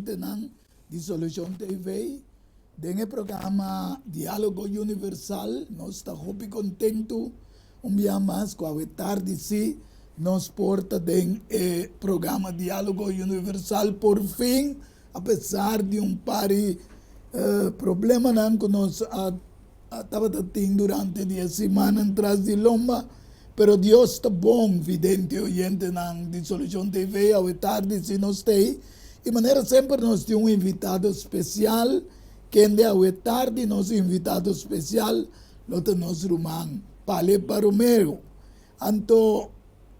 oyente nan di Solution TV. Denge programa Diálogo Universal, nós está muito contento um dia mais com a tarde se nos porta den programa Diálogo Universal por fim, apesar de pari problema não que nós estava tendo durante a semana atrás de lomba, pero Deus está bom, vidente oyente nan di Solution TV, a tarde se nós tem, e maneira sempre nós temos invitado especial. Quem de a tarde, nosso invitado especial, lota nosso irmão, Pale Baromeu. Anto,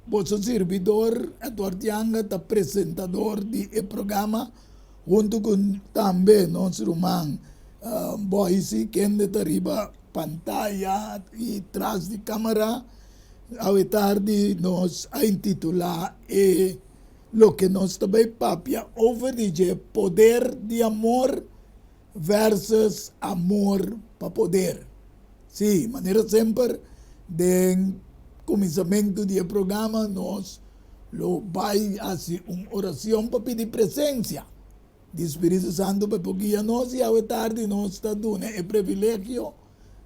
vosso servidor, Eduardo Yanga, apresentador do programa, junto com também nosso irmão Boise, quem de arriba pantalla e atrás de câmera. A tarde, nós a intitular lo que nós também papia over de poder de amor versus amor para poder. Sim, maneira sempre, de começamento do programa, nós vai fazer uma oração para pedir presença do Espírito Santo para guiar nós, e à tarde nós está dando o privilégio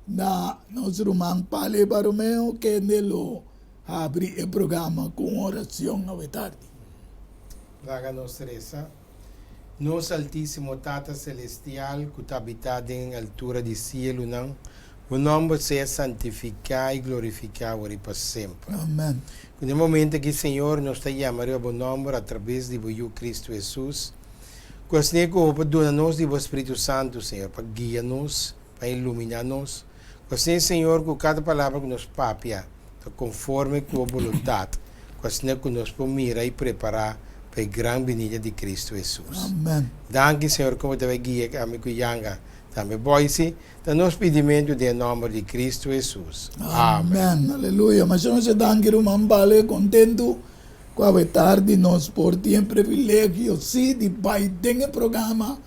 na nosso irmão Pale Baromeu, que nele abre o programa com oração à tarde. Vaga nos reza. Nos Altíssimo Tata Celestial, que habitado em altura de cielo, não, o nome seja santificado e glorificado para sempre. Amém. No momento que, Senhor, nós te chamamos a bom nome através de o Cristo Jesus, que assim que o dona-nos do Espírito Santo, Senhor, para guiar-nos, para iluminar-nos, que assim, Senhor, que cada palavra que nos papia, conforme com a vontade, que assim que nos mirar e preparar para a grande vinda de Cristo Jesus. Amém. Danke, Senhor, como te vai guiar a minha Yanga, também Boise, da nosso pedimento de nome de Cristo Jesus. Amém. Aleluia. Mas nós estamos irmão Pale contento com a tarde, nós por ter privilégio, sim, de vai ter um programa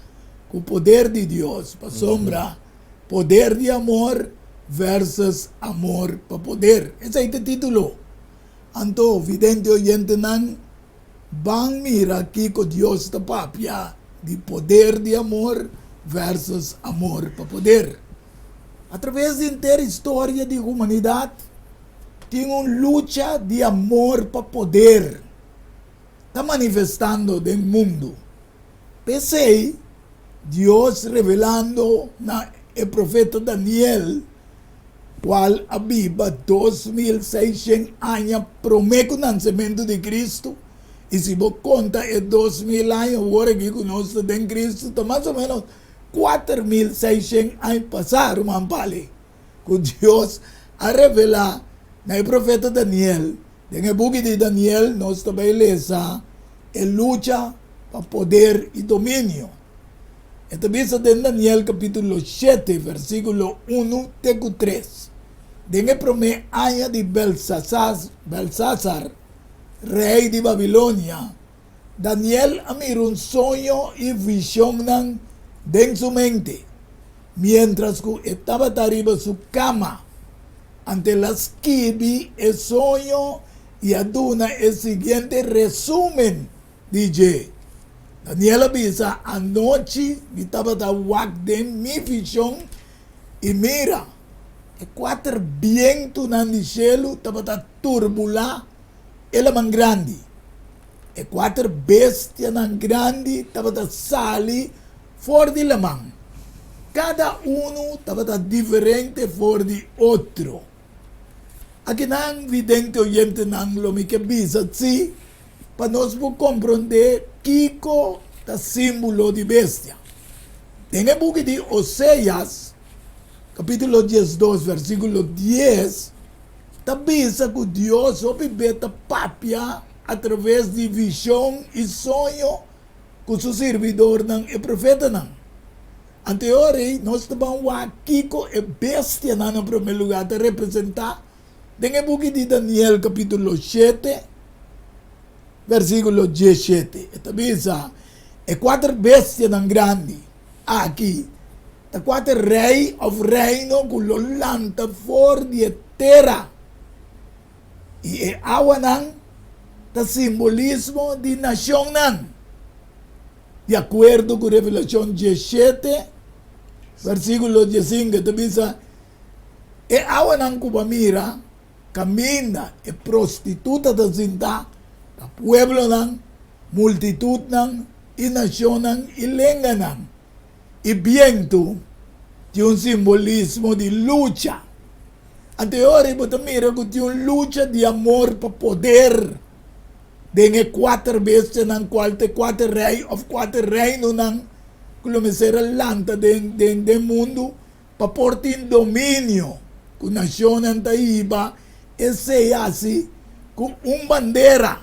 com o poder de Deus, para sombra, poder de amor versus amor para poder. Esse é o título. Então, vidente oyente não, vão mirar aqui que Deus está papia de poder de amor versus amor para poder. Através da inteira história da humanidade, tem uma luta de amor para poder. Está manifestando no mundo. Pensei, Deus revelando na profeta Daniel, qual havia 2.600 anos promete o nascimento de Cristo. E se você conta, é 2.000 anos, agora que nós estamos em Cristo, está mais ou menos 4.600 anos passaram, irmão Pale. Que Deus a revelar no profeta Daniel. No book de Daniel, nós também lemos a luta para poder e domínio. Então, vista em Daniel capítulo 7, versículo 1 até 3. No primeiro ano de Belsasar, rei de Babilônia, Daniel amir um sonho e visão em sua mente, mientras que estava arriba sua cama, ante las esquive o sonho e aduna o seguinte resumen, diz, Daniel avisa, anoche estava da de minha visão e mira, e 4 vientos no cielo estava da turbulência, ela man grande. E 4 bestias nan grande estava da sali fora de lamang. Cada estava da diferente fora de outro. Aqui não vidente oyente não lo me que bisa si para nós compreender Kiko da símbolo de bestia. Tem o book de Oséias, capítulo 12, versículo 10, bisa que Deus obedece papia através de visão e sonho que o seu servidor não é profeta não. Anteriormente, nós estamos aqui com a bestia no primeiro lugar de representar. Tem o book de Daniel, capítulo 7, versículo 17. Esta bisa é 4 bestias não grandes. Aqui, the 4 reis of reino que lo lanta fora de terra. E a awa ng simbolismo di nasyon ng. de acuerdo con Revelación 17, versículo 15, te dice, e awan ang kubamira, camina, e prostituta da sinta, a pueblo ng, multitud ng, y nación ng, y lenga ng, y viento, de un simbolismo de lucha. Anteriore, mira que una lucha de amor para poder de 4 veces ng 4 rey of 4 reino ng kilometro lanta del mundo para portar dominio con nación antaiba ese así con un bandera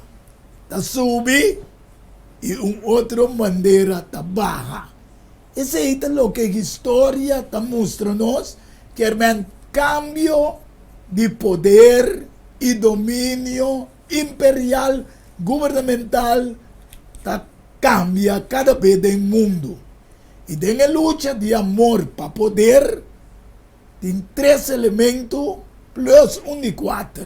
ta subi y un otro bandera ta baja. Ese es lo que historia ta muestra-nos que hermano cambio de poder y dominio imperial gubernamental ta cambia cada vez del mundo. Y en la lucha de amor para poder, tiene 3 elementos plus 1 de 4.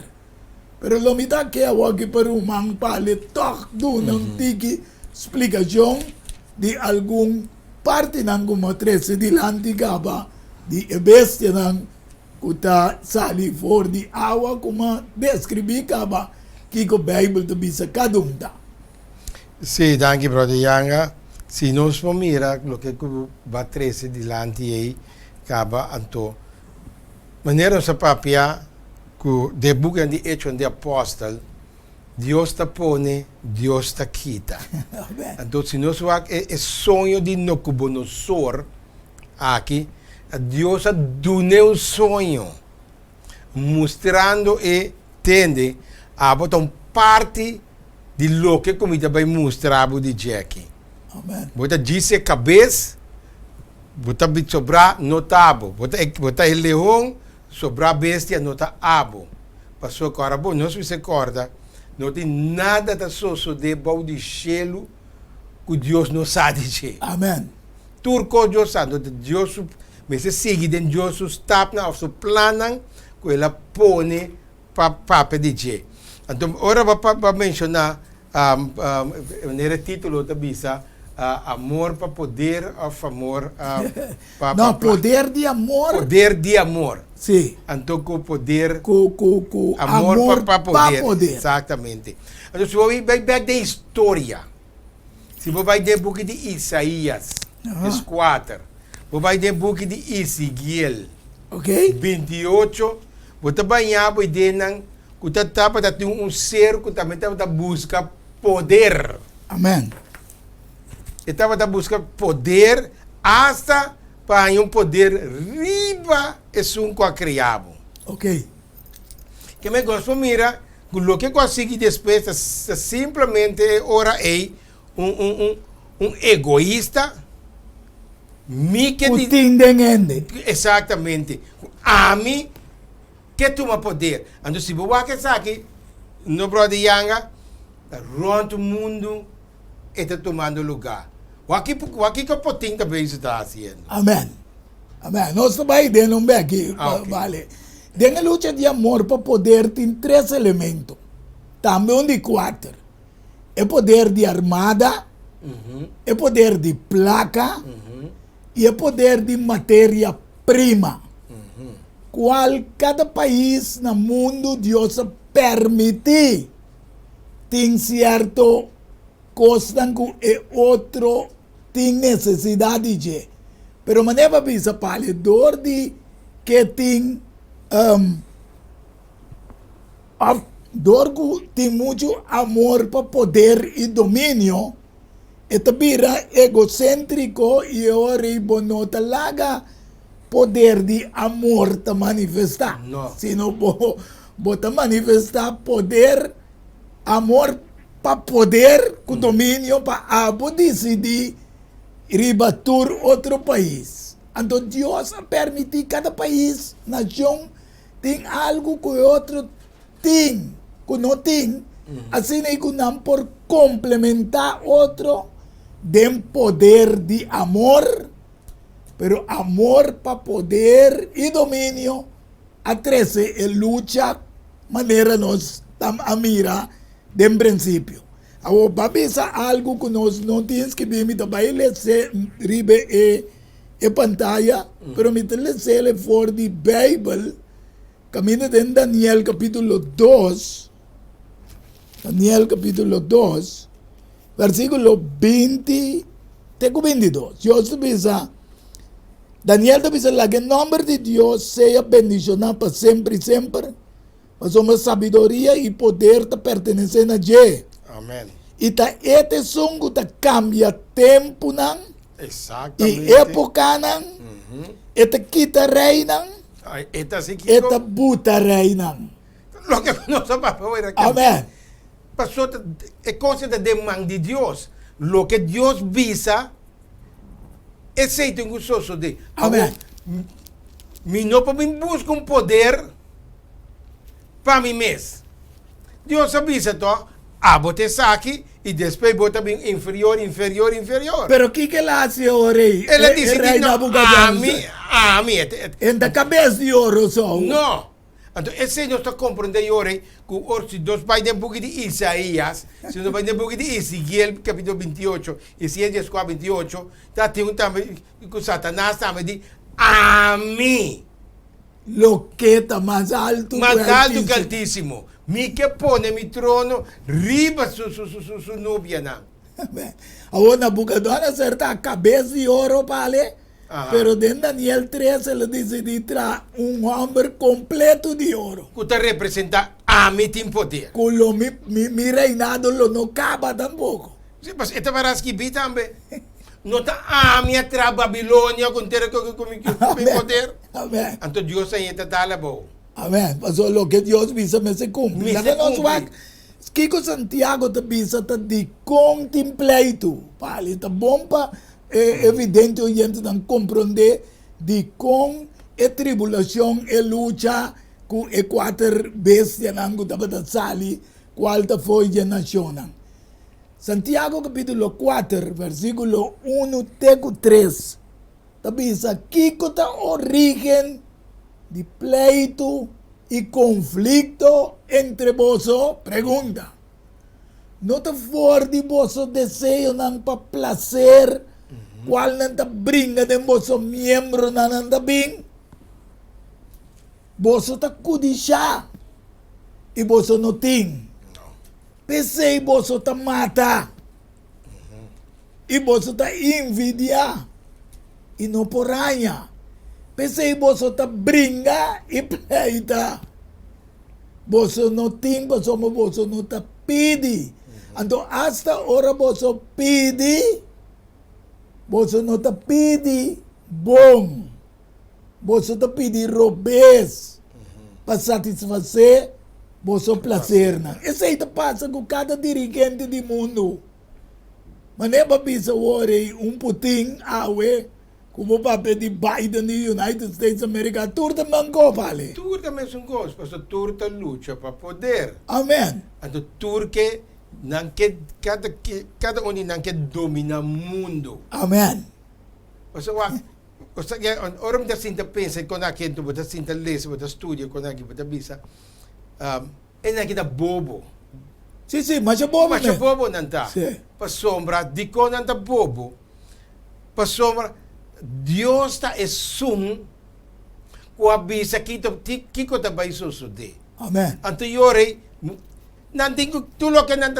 Pero lo mitad que hago aquí para un man pale toc una tiki explicación de algún parte ng gumatrese di lantigaba di bestia ng kuta sali for di awa kuma describi kaba kiko Bible to bisa kadumda. Sì, danke brother Yanga. Si nos mira lo che va 13 di lanti ei caba anto. Manera sa papia cu de buca di Hechos de Apóstol, Dios ta pone, Dios ta quita. Então, se nós é sonho de Nabucodonosor aqui, Deus a dune um sonho, mostrando e tende a botar parte de lo que comida vai mostrar de Jackie. Amen. Bota disse cabeça, bota bit sobrar notável, bota el leão sobrar bestia nota abo. Passou agora bom, não se recorda. Não tem nada da sosso de bom de gelo que Deus não sabe dizer. Amen. Turco Deus sabe, Deus mas se segue den Deus stap na of planan que ela pone para dizer. Então, ora para mencionar nesse título da bisa amor para poder of amor No, poder de amor. poder de amor. Sim. Então, com poder Amor para para poder. Exatamente. Então, se você vai ver da história, se você vai ver o book de Isaías, 4, você vai ver o book de Ezequiel, Ok? 28, você vai ver ideia que você está tendo ser que também está buscar poder. Amen. Estava buscando poder hasta para poder riba es un criado. Ok. Que me gosto mira, lo que consegui después simplesmente ora é um egoísta, mi que Utindengende. exatamente, a mim que toma poder. Então se você aqui no brother Yanga, rond o mundo está tomando lugar. O que que o potinho também está fazendo? Amen. Amen. Nós também temos aqui, Ok. vale. Dentro da luta de amor para poder tem 3 elementos. Também de 4. É poder de armada, é poder de placa e é poder de matéria-prima. Qual cada país no mundo Deus permite tem certo coisa que outro tem necessidade de. Pero maneira bisa paledor de que tem dor tem muito amor para poder e domínio. Ito bira egocêntrico e ora bono talaga poder de amor ta manifestar. No. Sino bota manifestar poder, amor para poder, com domínio para abo decidir ribatur outro país. Então Deus permite cada país, nação, tem algo que o outro tem, que não tem. Assim é que não por complementar outro, tem poder de amor, pero amor para poder e domínio, a 13 é luta, maneira nós tam a mira, de princípio. Awo babisa algo que nós não temos que ver, me trabalha ler ribe e pantalla, pero me ler for the Bible, camina de Daniel capítulo 2, Daniel capítulo 2, versículo 20, tengo 22. Dios bisa, Daniel te bisa, que el nombre de Dios sea bendicionado para siempre y siempre. Mas uma sabedoria e poder te pertenecem a Ele. Amén. E ta este songo ta cambia tempo nan, Exactamente. e época nan, eta kita rei nan, Ay, esta sí que eta buta rei nan. lo que no se va a poder aquí. Amen. Pasó, es cosa de demanda de Dios. Lo que Dios visa es aceite gozoso de. Amén. Mi no para mí busca un poder para mi mes. Dios avisa todo. Bote aqui e depois bota bem inferior. Pero que la hace o rei? Ele disse rei que não, a mim. En da cabeça de ouro só. Não. Então, esse não está compreendendo agora que se nós vai de book de Isaías, se nós vai de book de Ezequiel, capítulo 28, Ezequiel 28, está tendo também, que Satanás também diz, a mim. Lo que está mais alto que Altíssimo. Mi que pone mi trono riba su nubia na. Agora Nabucodonosor acerta a cabeça de ouro pale, pero en Daniel 13 ele dice de tra homem completo de ouro. Que te representa a mi tim poder. Culo mi reinado lo no acaba tampoco. Sí, pues esta verás que vi también. No está a mi atrás Babilonia con mi poder. Amén. Entonces Dios ahí está dale bo. Amén. Pasó lo que Dios visa me se cumple. Me se cumple. Kiko Santiago te visa te di contemplatu. Pali, ta bomba evidente oyente dan comprender di con tribulação e lucha com e quatro bestia nango da sali qual ta foi a nação. Santiago capítulo 4, versículo 1 teco 3. Ta visa Kiko ta origen de pleito y conflicto entre vosotros, pregunta. No te for de vosotros deseo nan pa placer, cual nan ta bringa de vosotros miembro nan ta bin. Vosotros ta kudisha y vosotros no ting. Pese y vosotros ta mata. Y vosotros ta invidia y no poraña. Pese vosotros ta bringa y pleita. Vosotros no ting, vosotros no ta pidi. Então, hasta ahora vosotros pidi, vosotros no ta pidi bom. Vosotros ta pidi robes para satisfazer vosso placer. Isso aí passa com cada dirigente do mundo. Mas nem para pensar putin awe. Como o papel de Biden e United States of America, turta manco, vale. Turta mesmo um gosto, porque turta luta para poder. Amém. Então, turque, cada um não quer dominar o mundo. Amém. Ora me sinta pensa quando aqui tu botas sinta lê, botas estudia quando aqui botas bisa. É na kita bobo. Sim, mas é bobo, mas é bobo não tá. Para sombra, de quando não tá bobo. Para sombra, Deus está sum com a bisa que tu tá vai suceder. Amém. Então yore não tem tudo que não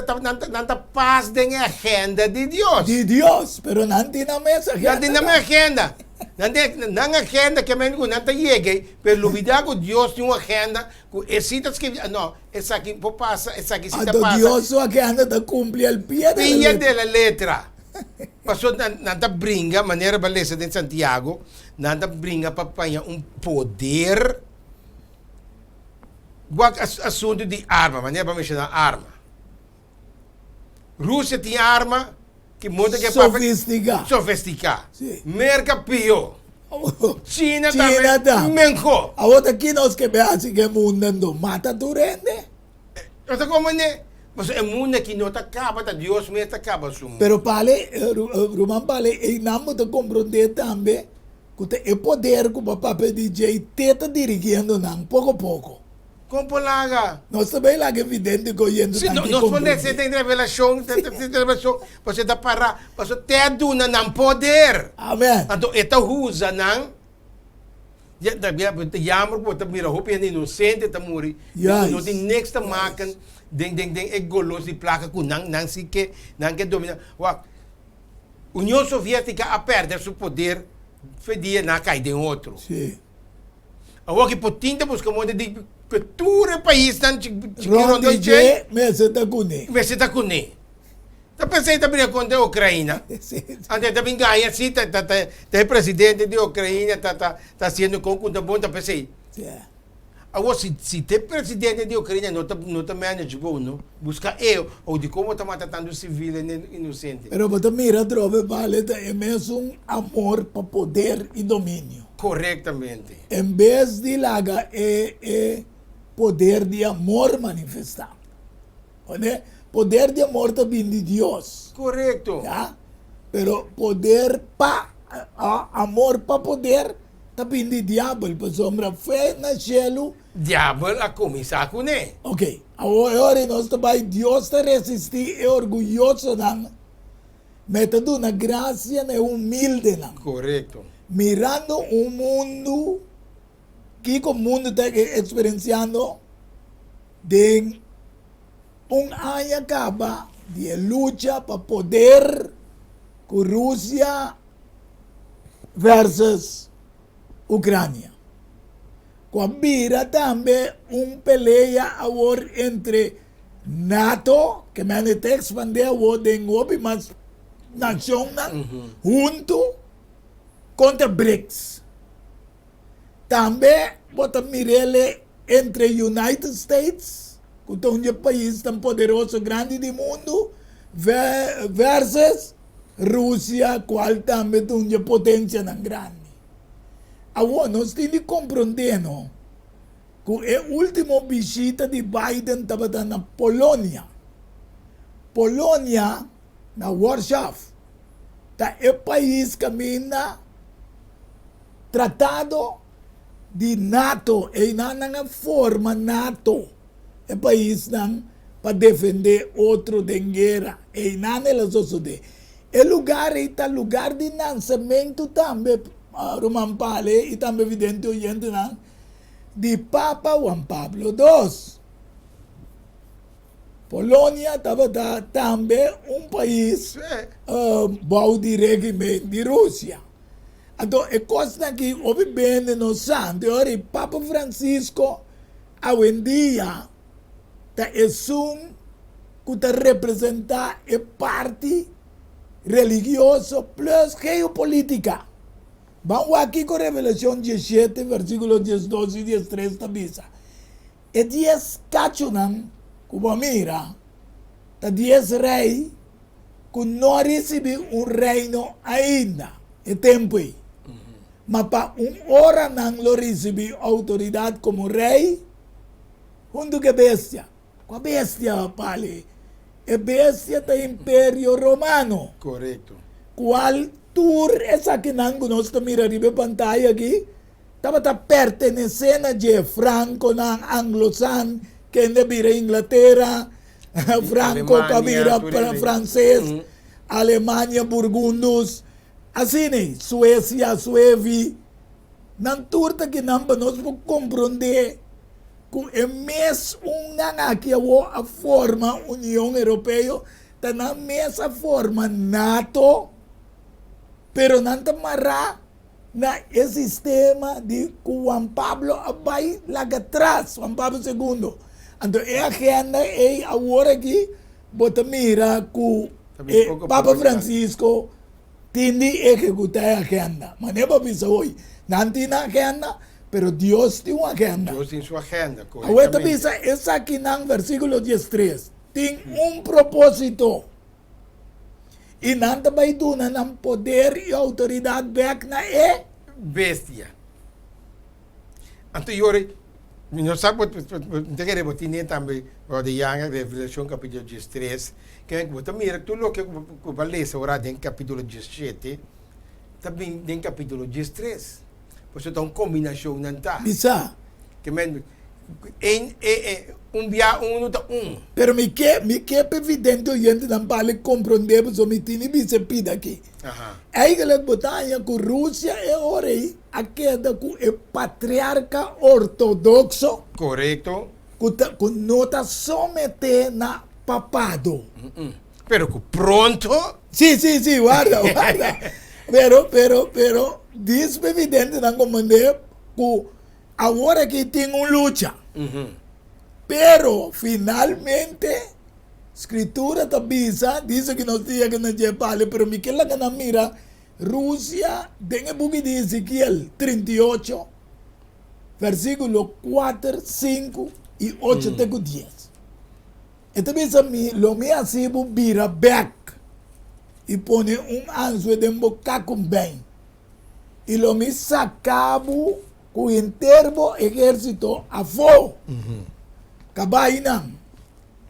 tá paz da agenda de Deus. De Deus, pero não tem na mesa. Não tem na minha agenda. Não agenda que não tá chegue, pero olvidar que Deus tem uma agenda que existe que não, essa aqui passa, essa aqui se passa. Deus sua agenda da cumprir al pie da letra. Passou nada brinca, maneira beleza de Santiago, nada brinca para apanhar poder. O assunto de arma, maneira para mencionar arma. Rússia tem arma que muda que sofisticada. Sofisticada. Merca pior. China também. Menco. A outra aqui nós que assim que mundo mata durante. Outra como né? Mas é mundo que não acaba, Deus mesmo acaba su mundo. Pero pale, Roman pale, e namo te compreender também que o poder que o papel DJ teta dirigindo não pouco a pouco. Compolaga. Nós também lá que evidente correndo Se nós podemos ter revelação, você está para, você tem duna ng poder. Amém. Então, ito usa ng yammer po, mira, hope yan inocente, tamuri. Yes. No, the next makan, ding egolos, di placa ko, nang sike, nang que domina. Wak, União Soviética a perder seu poder, fedia na cai de outro. Sim. Awak ipotinta buscamos de cultura país nan Ron DJ, mesa da Gune. Mas está com ne. Tá pensando também com a Ucrânia. Ante também ganha sim, tá presidente de Ucrânia, tá sendo com o bom, tá pensei. Agora se tem presidente de Ucrânia não tá manageable, não. Busca eu ou de como tá matando civil inocente. Pero você mira, trove vale, é mesmo amor para poder e domínio. Corretamente. Em vez de laga é poder de amor manifestado. Né? Poder de amor também de Deus. Correto. ¿Ya? Pero poder amor para poder também de diabo. Para sombra fé na cielo. Diabo a começar com ne. Ok. Agora nós também Deus está resistir e orgulhoso não. Método na graça e humilde não. Correto. Mirando mundo que o mundo está experienciando de ano acaba de luta para poder com Rússia versus Ucrânia. Com a mira também peleia agora entre NATO, que me está expandindo de novo, mas nação junto contra BRICS. Também bota mirele entre United States, que é um país tão poderoso, grande do mundo, versus Rússia, qual também é uma potência tão grande. Agora, nós temos que compreender que a última visita de Biden estava na Polônia. Polônia, na Warsaw, é o país que caminha tratado de NATO, e na forma NATO, é país para defender outro de guerra, e não é sucede. É lugar de nascimento também, Roman Pale, e também evidente oyente de Papa Juan Pablo II. Polônia estava também país bom de regime de Rússia. Então, é coisa que houve bem no santo. Agora, o Papa Francisco, hoje em dia, está representa a parte religiosa plus geopolítica. Vamos aqui com Revelação 17, versículo 12 e 13 da Bisa. E 10 cachunan, como mira, 10 rei, que não recebeu reino ainda. É tempo aí. Mas para hora não lo recebeu autoridade como rei, junto com a bestia. Com a bestia, pale. A bestia do Império Romano. Correto. Qual tour essa que nós estamos mirando na pantalla aqui, estava pertencendo a Franco, anglo-san, que vira Inglaterra, Franco que vira francês, Alemanha, Burgundos, assim, Suécia, Suévi. Não turta que nós podemos compreender que é mesmo aqui a forma União Europeia, está na mesma forma NATO, pero não está marrado na sistema de Juan Pablo vai lá atrás, Juan Pablo II. Então, a agenda é agora que bota mira que Papa Francisco tem de executar a agenda. Mas não é para pensar hoje, não tem a agenda, pero Deus tem uma agenda. Deus tem sua agenda, agora pensa, essa aqui no versículo 13, tem propósito. E não vai dar poder e autoridade back na bestia. Então, Yori, nós sabemos que tinha também o de Yang, Revelação capítulo 13, que você mira tudo que vai ler agora em capítulo 17, também em capítulo 13. Você tem uma combinação não tá. Bisa. Que uno ta Pero mi que evidente oyente dan pale compreender so mi tini bi se pida aqui. Aha. Eigenlijk betanja ku Rússia e orei a queda ku e patriarca ortodoxo Correcto. ku nota somete na papado. Pero que pronto, Sì, guarda, guarda. Pero, diz evidente dan compreender ku agora que tem lucha. Pero finalmente, escritura tabisa, dice que no tiene que no llevarle, pero Miquel la gana mira, Rusia, tiene buque de Ezequiel 38, versículo 4, 5 y 8, tengo 10. Este dice lo me así vira back y pone un anzuelo de boca con ben. Y lo me sacabo con intervo ejército a fuego. Kabay nang,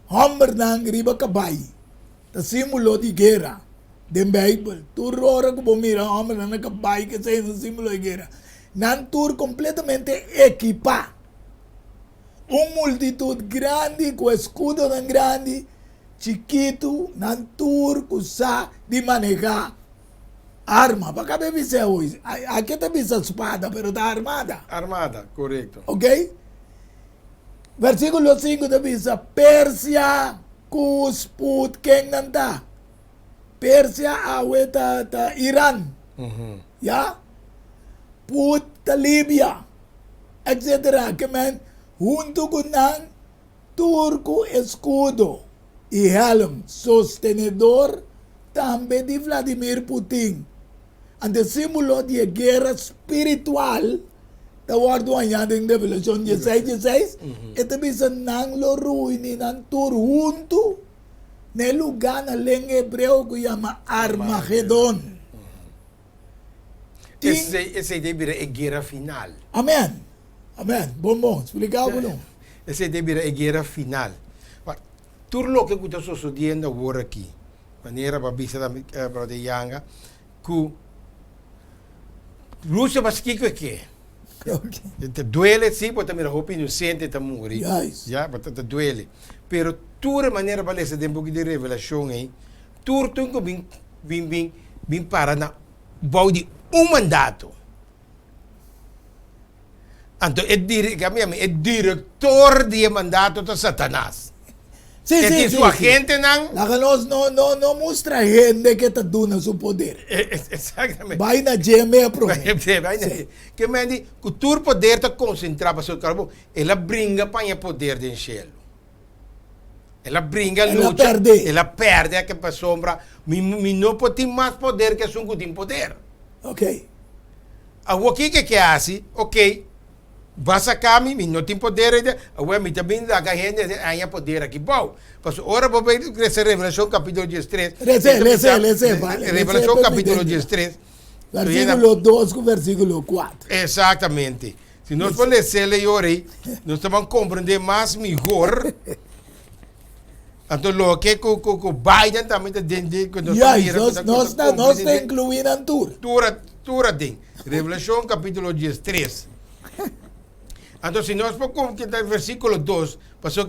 hombre nang riba kabay, ta simulo di guerra, den Bible, tur ora ko mira hombre nang kabay que se en símbolo de guerra, nan tur completamente equipa, multitud grande, com escudo tan grande, chiquito, nan tur kusa di manejar arma, para que vise hoje, aqui te visa espada, pero está armada, armada, correcto. ok? Versículo 5 dice, Persia, Cus, Put, Ken nanta. Persia, aweta, ta Iran. Ya? Put, ta Libya. Etcétera. Que man, junto con nan, turco, escudo. Y helm, sostenedor, también de Vladimir Putin. Ante símbolo de guerra espiritual, tawardo añade en Revelación 16, este bisa nang lo ruini nan tur junto ne lugar na lengua hebreo que llama Armagedón. Esse deve ser a guerra final. Amén. Amén. Bom, explicado não? Esse deve ser a guerra final. Tudo o que está sucedendo agora aqui, maneira para bisa para de Yanga, que Rússia vai que é? Okay. Te duele, sim, porque também a roupa inocente está morrer. Yes. Já, porque te duele. Pero toda maneira para esse tempo de revelação aí, tudo tem que vir para na bom de mandato. Então, é diretor de mandato de Satanás. Sim, sua gente não... La que no mostra gente que está dando su poder. Exatamente. Vai na geme a prova. Que me diz que o teu poder está concentrado para o carbo, ela brinca para o poder do cielo. Ela brinca, luta, ela perde a que para sombra, não pode ter mais poder que um que tem poder. Ok. O que faz? Ok, vai sacar me não tem poder, agora me também dá a gente a poder aqui. Bom, mas ora vou ver essa Revelação capítulo 13. Revelação capítulo 13. Versículo 2 com versículo 4. Exatamente. Se nós for ler hoje, nós vamos compreender mais melhor. Então, o que o Biden também está dentro de nós estamos incluindo a tour. Tura tem. Revelação capítulo 13. Então, se nós vamos comentar versículo 2, passou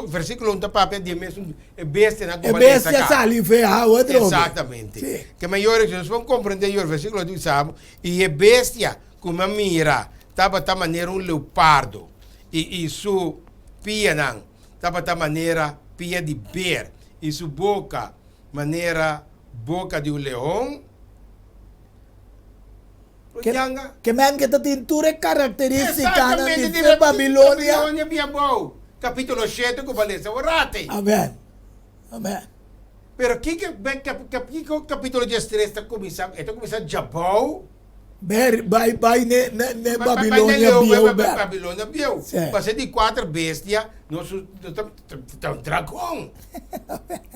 versículo 1 está para de mesmo bestia na comunidade. É bestia salivea, outro. Exatamente. Sim. Que maior é que nós vamos compreender o versículo 2, sabe? E é bestia como a mira, estava da maneira um leopardo. E sua pia não, estava da maneira pia de bear. E sua boca, maneira boca de um leão. Que man que esta tintura é característica de Babilônia. Capítulo 7 que valeu orate. Amém. Amém. Pero que capítulo 13 está começando? Está começando Jabal. Vai ne Babilônia Babilônia biu. Passei de 4 bestias, nós estamos dragão.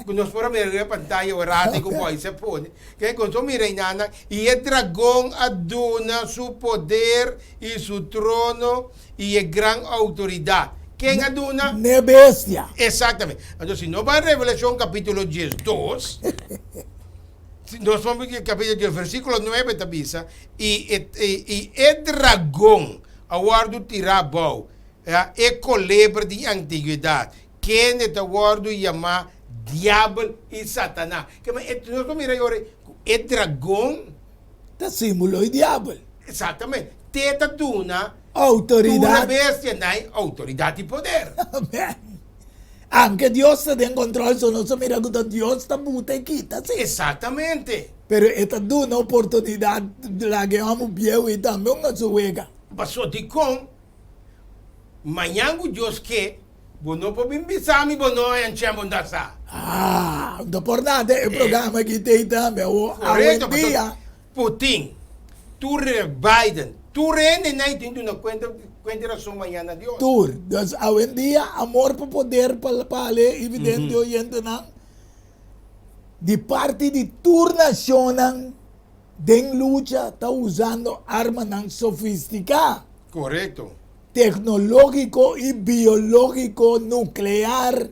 Quando nós formos ver a pantalla orate com voz se pode. Que quando mirei nana e o dragão aduna seu poder e seu trono e a grande autoridade. Quem aduna? Ne bestia. Exatamente. Então, se não vai Revelação capítulo 2, nós vamos ver capítulo versículo 9 tabisa e dragão aguardo tirabau é colebra de antiguidade. Quem é o word chamado diabo e satanás. Que nós vamos mirar agora, é dragão, Tá símbolo e diabo. exatamente, teta duna, Autoridade. bestia, né? Autoridade e poder. Amen. Anche Dios está en control, so no se mira que Dios está buta y quita, sí. Exatamente. Pero esta es una oportunidad la que vamos bien y también a su hueca. Passou de com, manhã o Deus que, não pode pensar, não é antiamondasa. Ah, no por nada, el programa que te también, o Correto, hoy día, Putin, Biden, tu rende, não tem uma consideração manhã na Deus. tour. Dus hoy en día, amor por poder, para evidente, oyendo, ¿no? De parte de tu nación, den lucha, está usando armas sofisticadas. Correto. Tecnológico y biológico nuclear,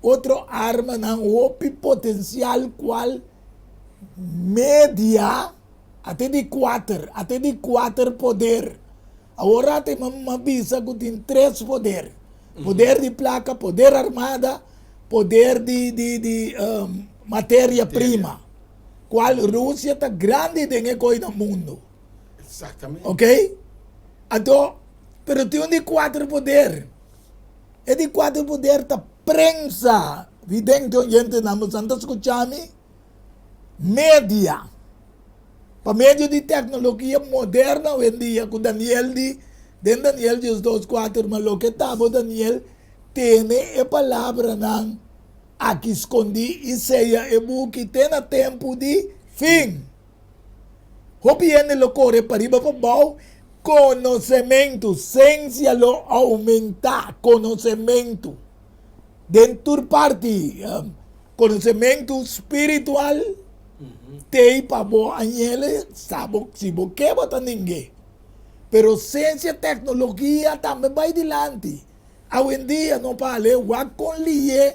otro arma con potencial cual media até de quatro poder. Ahora te avisa que tem três poder. Poder de placa, poder armada, poder de matéria-prima. Qual Rússia está grande de coisa no mundo. Exatamente. Ok? Então, pero tem de quatro poder. E de quatro poder tá prensa. Vidente, gente, nós andamos escutando. Média. Para meio de tecnologia moderna, hoje em dia, com Daniel Daniel diz 2:4, mas o que estava Daniel tem a palavra não aqui escondi e seja e que tem tempo de fim. O bien lo corre para arriba para abaixo, conhecimento, ciência lo aumenta, conhecimento. Dentro parte, conhecimento espiritual, tem para boa ele, sabe se que bota ninguém. Pero ciência e tecnologia também vai adiante. Hoje em dia, não vale, o com lie,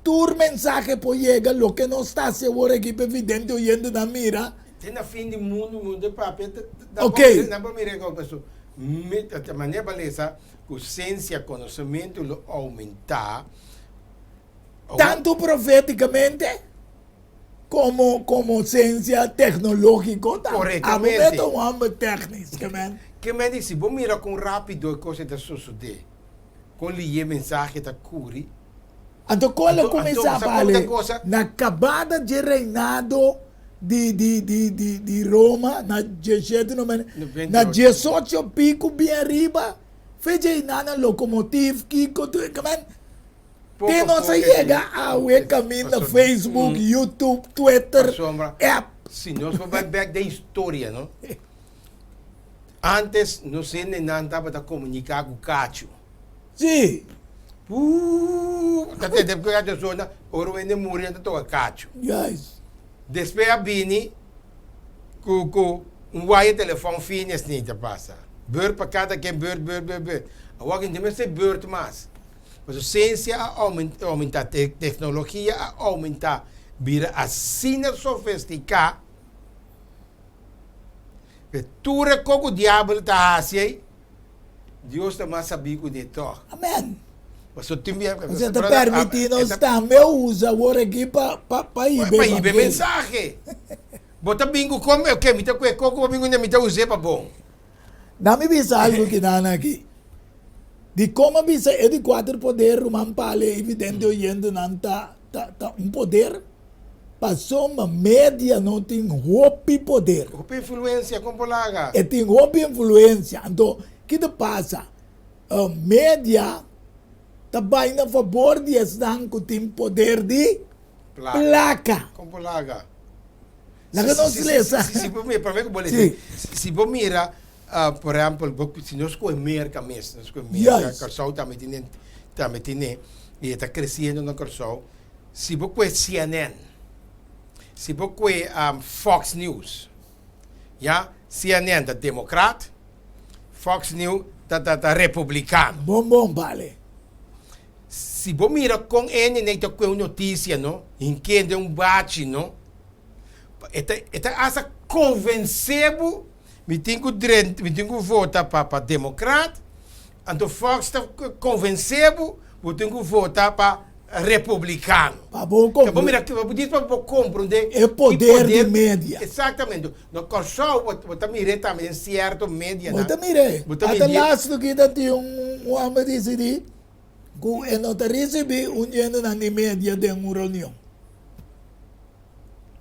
tu mensagem pode chegar, lo que não está seguro aqui, evidente, oyendo na mira. Tem na fim do mundo de papel. Ok. Dá para mirar com a pessoa. De maneira beleza, a ciência, conhecimento aumentar. Tanto profeticamente como ciência tecnológica. Corretamente. É um âmbito técnico. Que me diz, vou mirar com rápido a coisa da sociedade. Com ler mensagem da curi. Então, quando Então, começar então, a falar, coisa- na acabada de reinado de Roma, na 17, na 18 pico, bem arriba, fez na locomotiva, Kiko, tem nossa chega ao caminho no Facebook, YouTube, Twitter, app. Se nós vamos back da história, não? Antes, não sei nem nada para comunicar com o Cacho. Sim, Até depois a zona, ouro ainda morreu, então o Cacho. yes. Depois a Bini, com wire telefone fino, assim, te passa. Beurt para cada quem beurt. Agora, não tem mais beurt mais. Mas a ciência aumenta, a tecnologia aumenta, vira assim sofisticada. Tudo que o diabo está fazendo, Deus também sabia que de todo. Amém. Você Você está permitindo nós também usar agora aqui para ir para ir ver mensagem. Bota bingo como eu quero, me tá com coco, bingo não me tá usando para bom. Dá-me visa algo que dá aqui. De como visa é de quatro poder, o mampale, evidente, oyendo, não tá poder. Passou uma média, não tem roupa poder. Roupa influência, como laga. E tem roupa influência. Então, o que te passa? A média está indo a favor de estar que tem poder de placa. Como laga. Laga não se lê, Se para mim, vou dizer, se vou mirar, por exemplo, se nós comemos mesmo, nós comemos, o sol também tem, e está crescendo no coração. Se vou com CNN, se vou com Fox News, já, CNN da democrata, Fox News da republicano. Bom, vale. Se você mira com ele, nem tem uma notícia, não? Em que de bate, não? Essa convenceu, me tenho que votar para democrata, Então Fox está convencido, você tem que votar para republicano. Para bom Que bom, mira, que diz para compreender é poder de mídia. Exatamente. No corso, você mira também certo mídia. Bota mire, Bota até mídia. lá que ainda tem homem decidir que não te recebi dinheiro na mídia de uma reunião.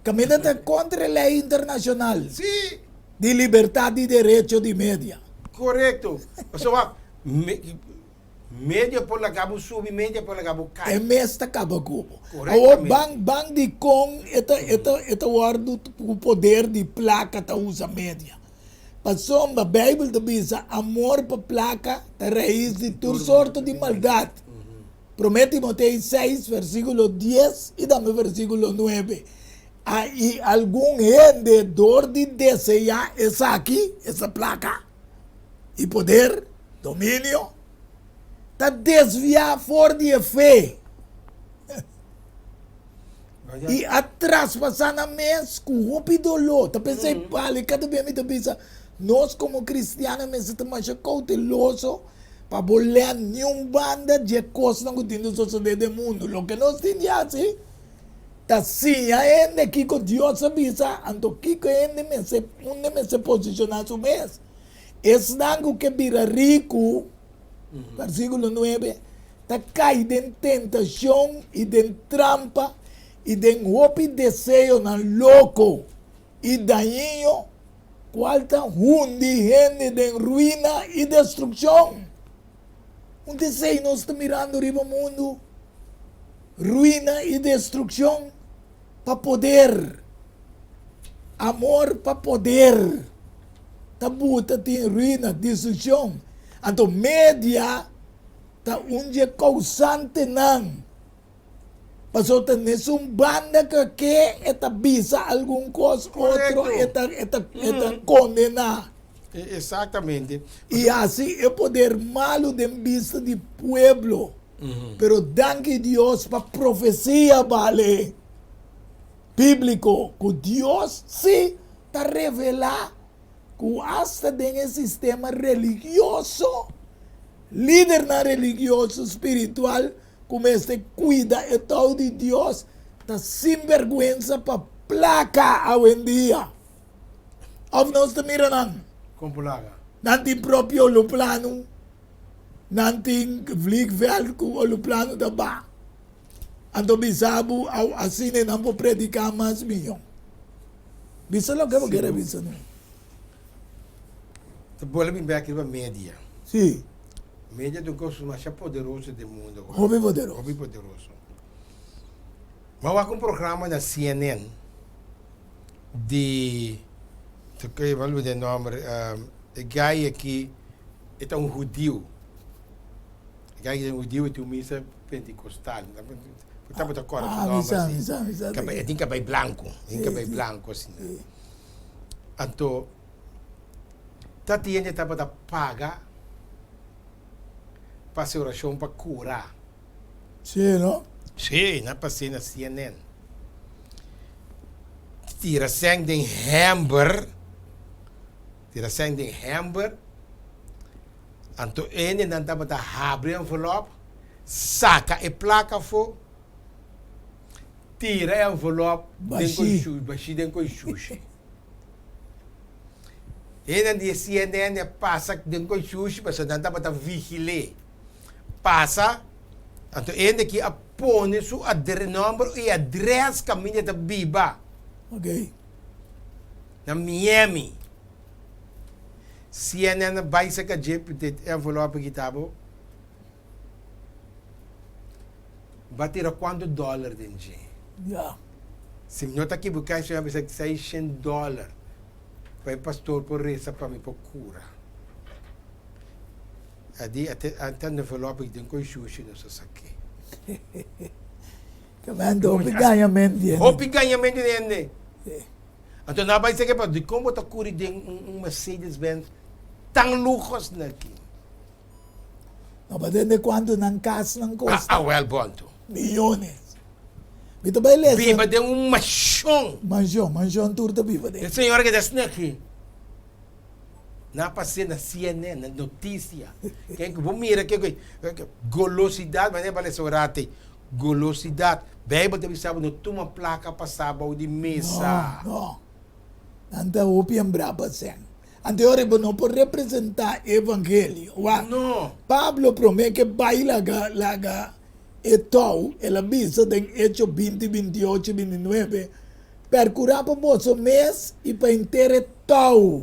Caminha está contra a lei internacional Sim, de liberdade de direito de mídia. correto. Você vai, mídia por lá cabo sube, mídia por lá cabo É cai. mesmo acaba cubo. Corretamente. Bang de com esta guarda o poder de placa ta usa média. Passou a Bíblia te diz amor para placa ta raiz de toda sorte de maldade. Promete Timoteo 6, versículo 10 e também versículo 9. Aí algum vendedor de desejar essa aqui, essa placa, e poder, domínio, está desviar fora de fé. E atrás, passando a mês, com o dolor. Tá pensando, vale, cada vez me pensa, nós como cristianos, mas estamos mais cautelosos para bolear nenhuma banda de coisas que tem suceder no mundo. O que nós temos assim, tá sim, ainda que Deus avisa, então que ainda me se posicionar sobre mês. Esse dango que vira rico, versículo 9, está caído em tentação e em trampa e em roupa desejo na louco e daninho, qual está hundi gente de ruína e destruição. Desejo nós estamos mirando riba mundo, ruína e destruição para poder, amor para poder. Tabuta tem ruína, destruição. Então, média está dia causante não. Passou a nessa banda que eta bisa algum coisa, Correto. outro eta condenar. Exatamente. E assim é poder malo de vista de pueblo. Pero danke Deus para profecia, vale. Bíblico, que Deus se está revelar que hasta dentro sistema religioso, líder na religioso espiritual, como este cuida e todo de Deus, está sem vergüenza para placa hoje em dia. Of nós te miran Compulaga. nanti proprio lo plano, nanti vliegveld o lo plano da ba. Ando bisabu au asine nampo predicar mais milhão. Bisa lo que eu quero bisa não? Te bola me back para média. Sim, Média é um curso mais poderoso do mundo. hobby poderoso. Hobby poderoso. Mas há um programa na CNN de... Eu vou o nome. O guy aqui é um judeu. O guy é um judeu e tem uma missa pentecostal. Estava de acordo com o nome. Misa. Tem cabelo branco. Tem cabelo branco assim. Então, Tatiana estava a pagar para a oração para curar. Sim, não? Sim, na passei na CNN. Tira sangue de hamburger. Tira sangue de hamburger. Então, ele não estava a abrir envelope. Saca e placa for. Tira envelope. Baixi dentro com sushi. Ele não disse CNN passa dentro com sushi, mas não estava a vigilar. Passa. Então, ele que põe seu número e adresse caminho da Biba. Ok. Na Miami. CNN vai ser que jeep de envelope que estava. Vai tirar quanto dólar dentro? Yeah. Se não está aqui buscando, você vai ser $600. Para o pastor por reza para me por cura. Adi até no envelope que tem com sushi não se saque. Kamando, obriganhamento din. Hopi ganhamento dele. Então não vai ser que para de como está curi de Mercedes-Benz tão luxos aqui. Não, mas desde quando não casa não custa? Well, bonto. Millones. Bito ba ilesa? Biba de mansão. Mansyon tour da biba de. A senhora que está aqui. Napasya na CNN, na notícia. Kaya bumira kayo, golosidad, mas bale sa orate, golosidad. Bible tabi sabi no, tuma plaka pa sabaw di mesa. No. Anta opium braba sen. Ante ore bono por representar evangelio. Wa. No. Pablo promete que vai laga etou, ela visa den Hecho 20, 28, 29, per curar para vosso mês e para inteiro tau.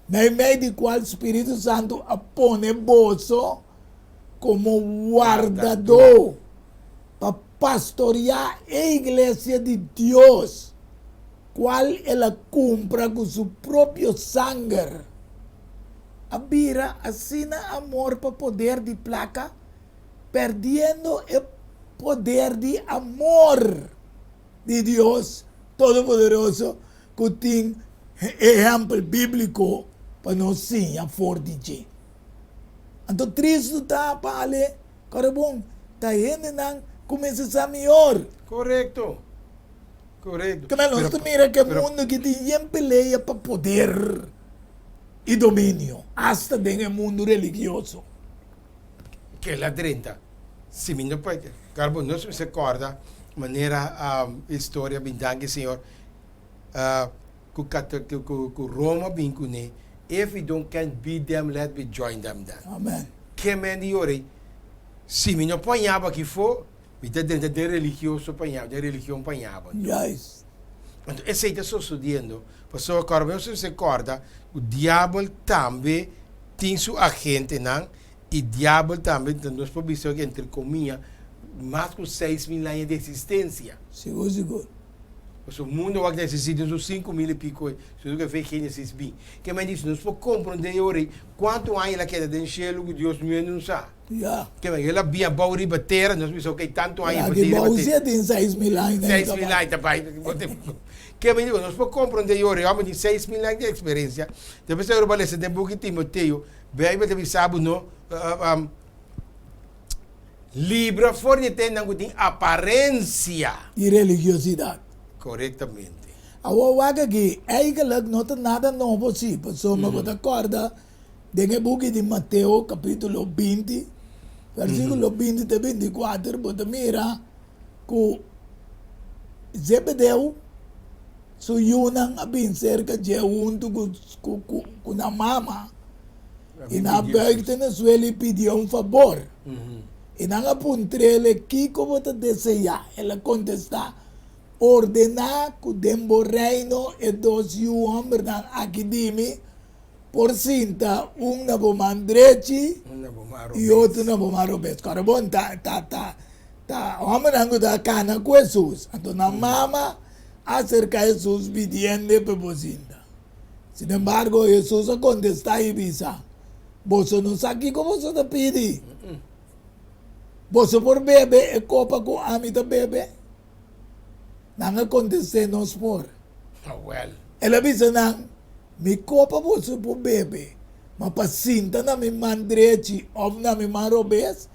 Na meio de qual o Espírito Santo apone vosso como guardador para pastorear a igreja de Deus, qual ela cumpra com seu próprio sangue. A bira assina amor para poder de placa, perdendo o poder de amor de Deus Todo-Poderoso, que tem exemplo bíblico para nós sim a forte. Então, triste está para ali, cara bom, está indo não começa a melhor. Correcto. Correcto. Que nós mira que o mundo que tem peleia para poder e domínio, hasta dentro do mundo religioso. Que é la 30. Se me não pode, Carbo, não se recorda maneira história bindang senhor ku Roma bincune if we don't can beat them let we join them then. Amen. Que men di ore se me não ponhava que for me dentro de religioso ponhava de religião ponhava. Yes. Então esse está sucedendo. Pastor Carbo, não se recorda o diabo também tem seu agente não e diabo também nós podemos dizer que entre comillas mais de 6,000 anos de existência. Seguro. O mundo vai necessitar de 5,000 e pico. Se você vê que nesses bem. Que me diz, nós podemos compreender hoje quanto anos ela queda dentro do céu que Deus não sabe. Yeah. Que ela via bauri batera, nós pensamos que tanto anos Aqui Bausia tem 6,000 anos. 6,000 anos também. Que me diz, nós podemos compreender hoje, homem de 6,000 anos de experiência. Depois eu vou ler esse tempo que Timoteo, bem, mas sabe, não, Libra fornite não tem aparência. De religiosidade. Corretamente. A wawaga que eigenlijk não tem nada novo sim. Pessoal, mas você acorda dentro do book de Mateus, capítulo 20, versículo 20 a 24, você mira que Zebedeu suyunang abin cerca de junto com a mama e na beigte na sueli pediu favor. E não apuntrele que como te deseja, ela contesta, ordenar que o dembo reino e dos homens aqui dimi, por cinta, na boman direito e outro na boman robes. Cara bom, homem não da cana com Jesus. Então, na mama, acerca de Jesus pedindo para você. Sin embargo, Jesus contesta e diz, você não sabe como você te pede. Você por bebe e copa com a amita bebe. Não acontece nos por. Well. Ela diz não, me copa você por bebe, mas pacinta na mi mandrete ou na mi marobes,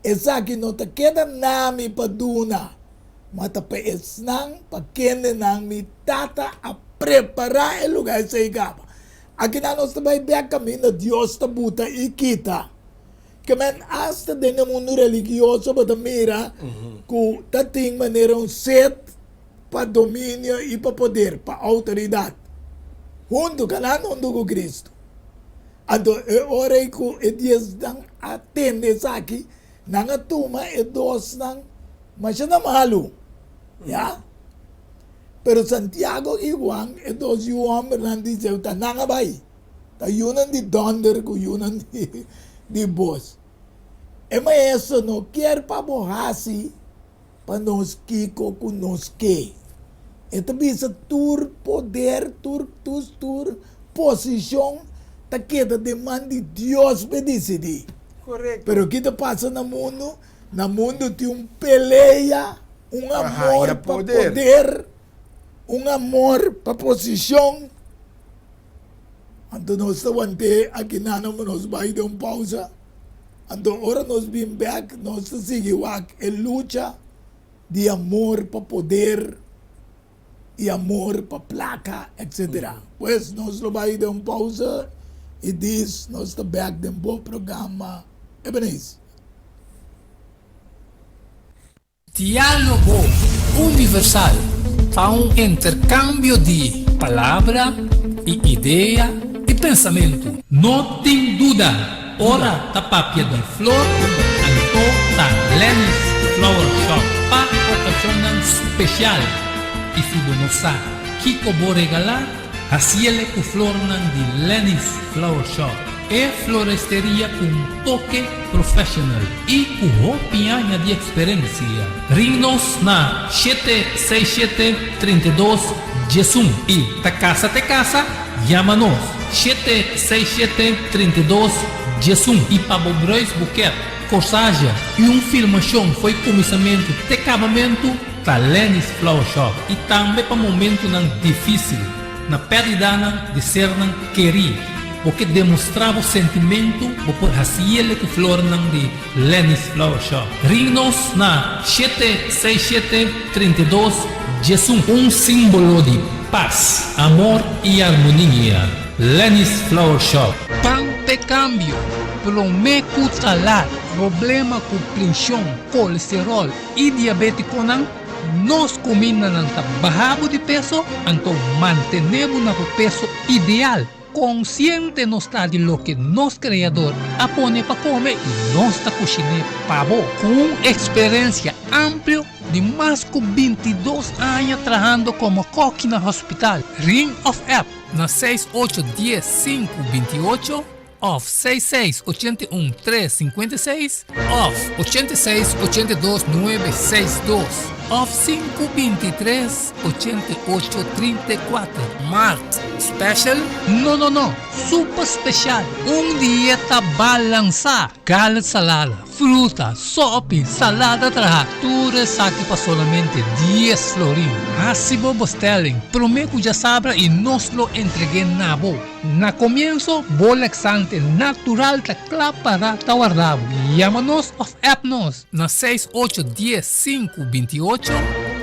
essa aqui não te queda na mi paduna, mas te pees nang pakende nang mi tata a preparar o lugar sa igaba. Aqui na nós também bem caminho Deus te buta e kita. Que men hasta dentro do mundo religioso para mira que tá tem maneira set para domínio e para poder, para autoridade. Junto com Cristo. Então, ora que Deus não atende isso aqui, não atuma e dos não, mas não malo. Ya? Pero Santiago e Juan, e dos homens não dizem, não vai. Tá yunan de donder, com yunan de boss. E mas isso não quer para borrar-se, para nós kiko com nós que. Então, bisa tur poder, tur posição, tá queda demanda de Deus para decidir. Correto. Pero o que te passa no mundo tem peleia, amor para poder, amor para posição. Então, nós estamos aqui, nós vamos dar pausa. Então, agora nós vamos back, nós seguimos a luta de amor para poder e amor para placa, etc. Pues nós vamos dar pausa E diz, nós estamos back de um bom programa. Ebenezer. Diálogo universal. Há um intercâmbio de palavra e ideia e pensamento. Não tem dúvida. Ora da papia de flor, anto da Lenny's Flower Shop para ocasião especial. E se você não sabe que vou regalar, assim com flor de Lenny's Flower Shop. É floresteria com toque profissional e com roupinha de experiência. Ring-nos na 767-32 Jesum e ta casa, chama-nos 767-32 Jesum e para Bobrois Buquet, corsagem e filmação foi começamento de acabamento da Lenny's Flower Shop e também para momento difícil, na perda de ser querido. Porque demonstrava o sentimento por raciele que flor de Lenny's Flower Shop. Ring-nos na 767-32 Jesum, símbolo de paz, amor e harmonia. Lenny's Flower Shop. Pante cambio, prometo talar, problema com pressão, colesterol e diabetes nós combinamos bajamos de peso, então mantenemos o peso ideal. Consciente não está de lo que nosso criador apone para comer e nossa cozinha pavo com experiência ampla de mais de 22 anos trabalhando como coque no hospital. Ring of App na 6810-528 off 6681-356 off 8682-962 off 523-8834 Mart Special? Não, super special. Dieta balançada, carne salada, fruta, sopa, salada tudo aqui para solamente 10 florins. Assim vos telling, prometo já sabe e nos lo entreguei na boa. Na comienzo, laxante natural ta para guardado. Llámanos of appnos na 6810-528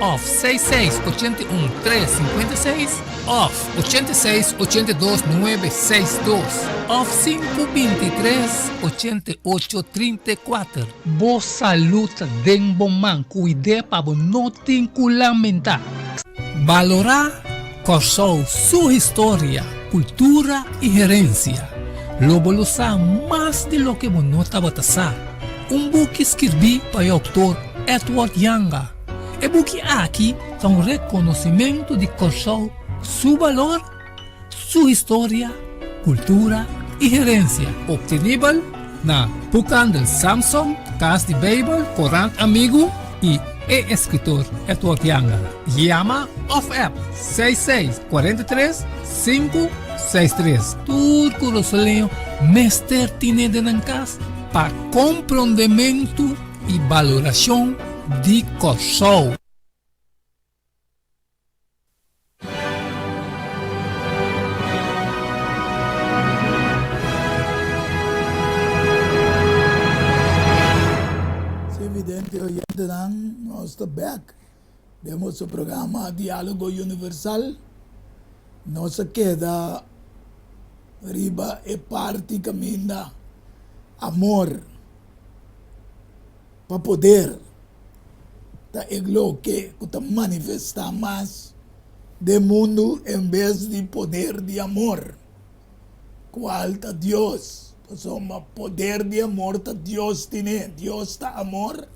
off 6681-356 off 8682-962 off 523-8834. Boa saúde den bom man, cuide para não ter que lamentar. Valorar Corsou sua história, cultura e gerência. Lobo lo sabe mais de lo que não estava a book que escrevi para o Dr. Edward Yanga. E book aqui é reconhecimento de Corsou, seu valor, sua história, cultura e gerência. Obtenível na Bucan del Samsung, Casa de Bible, Corán Amigo e escritor Edward Yanga. Llama of App 6643-563. Turco Rosoleo, Mester Tine de Nancas, para compreendimento e valoração de Corsou. Evidente, oyente dan, nós estamos back. Demos o programa Diálogo Universal. Nós queda riba e parte caminha amor para poder ta eglo que ta manifestar mais de mundo em vez de poder de amor. Qual ta Deus? Soma poder de amor ta Deus tiene. Deus ta amor.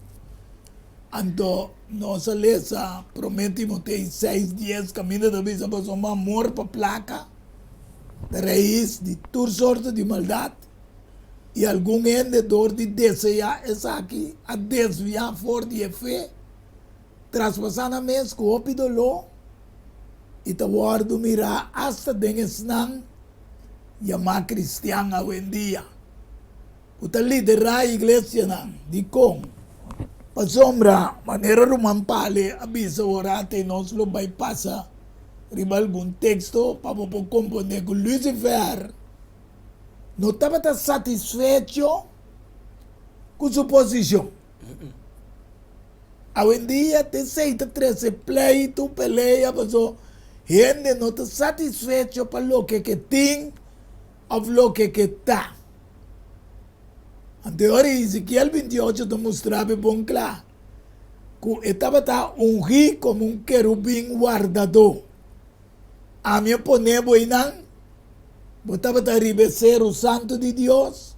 Anto nossa lesa prometemos ter 6 dias caminho da vida para soma amor para placa. De raiz de toda sorte de maldade. E algum vendedor de desejar essa aqui a desviar fora de fé. Traspassando a mês com o pidolo. E ta guardo mirar hasta dengues nang chamar cristiano hoje em dia. O tal liderar a igreja não, de como. Para sombra, maneira rumampale, avisa orate e nós lo bypassa. Riba algum texto para poder compreender que Lucifer não estava satisfeito com sua posição. Hoje em dia, tem 13 pleito, peleia, mas gente não está satisfeito para o que tem. of lo que está. Anterior Ezequiel 28 te mostraba bem claro que estava ungido como um querubim guardador. A minha poner boinan, botava ribecer o santo de Deus,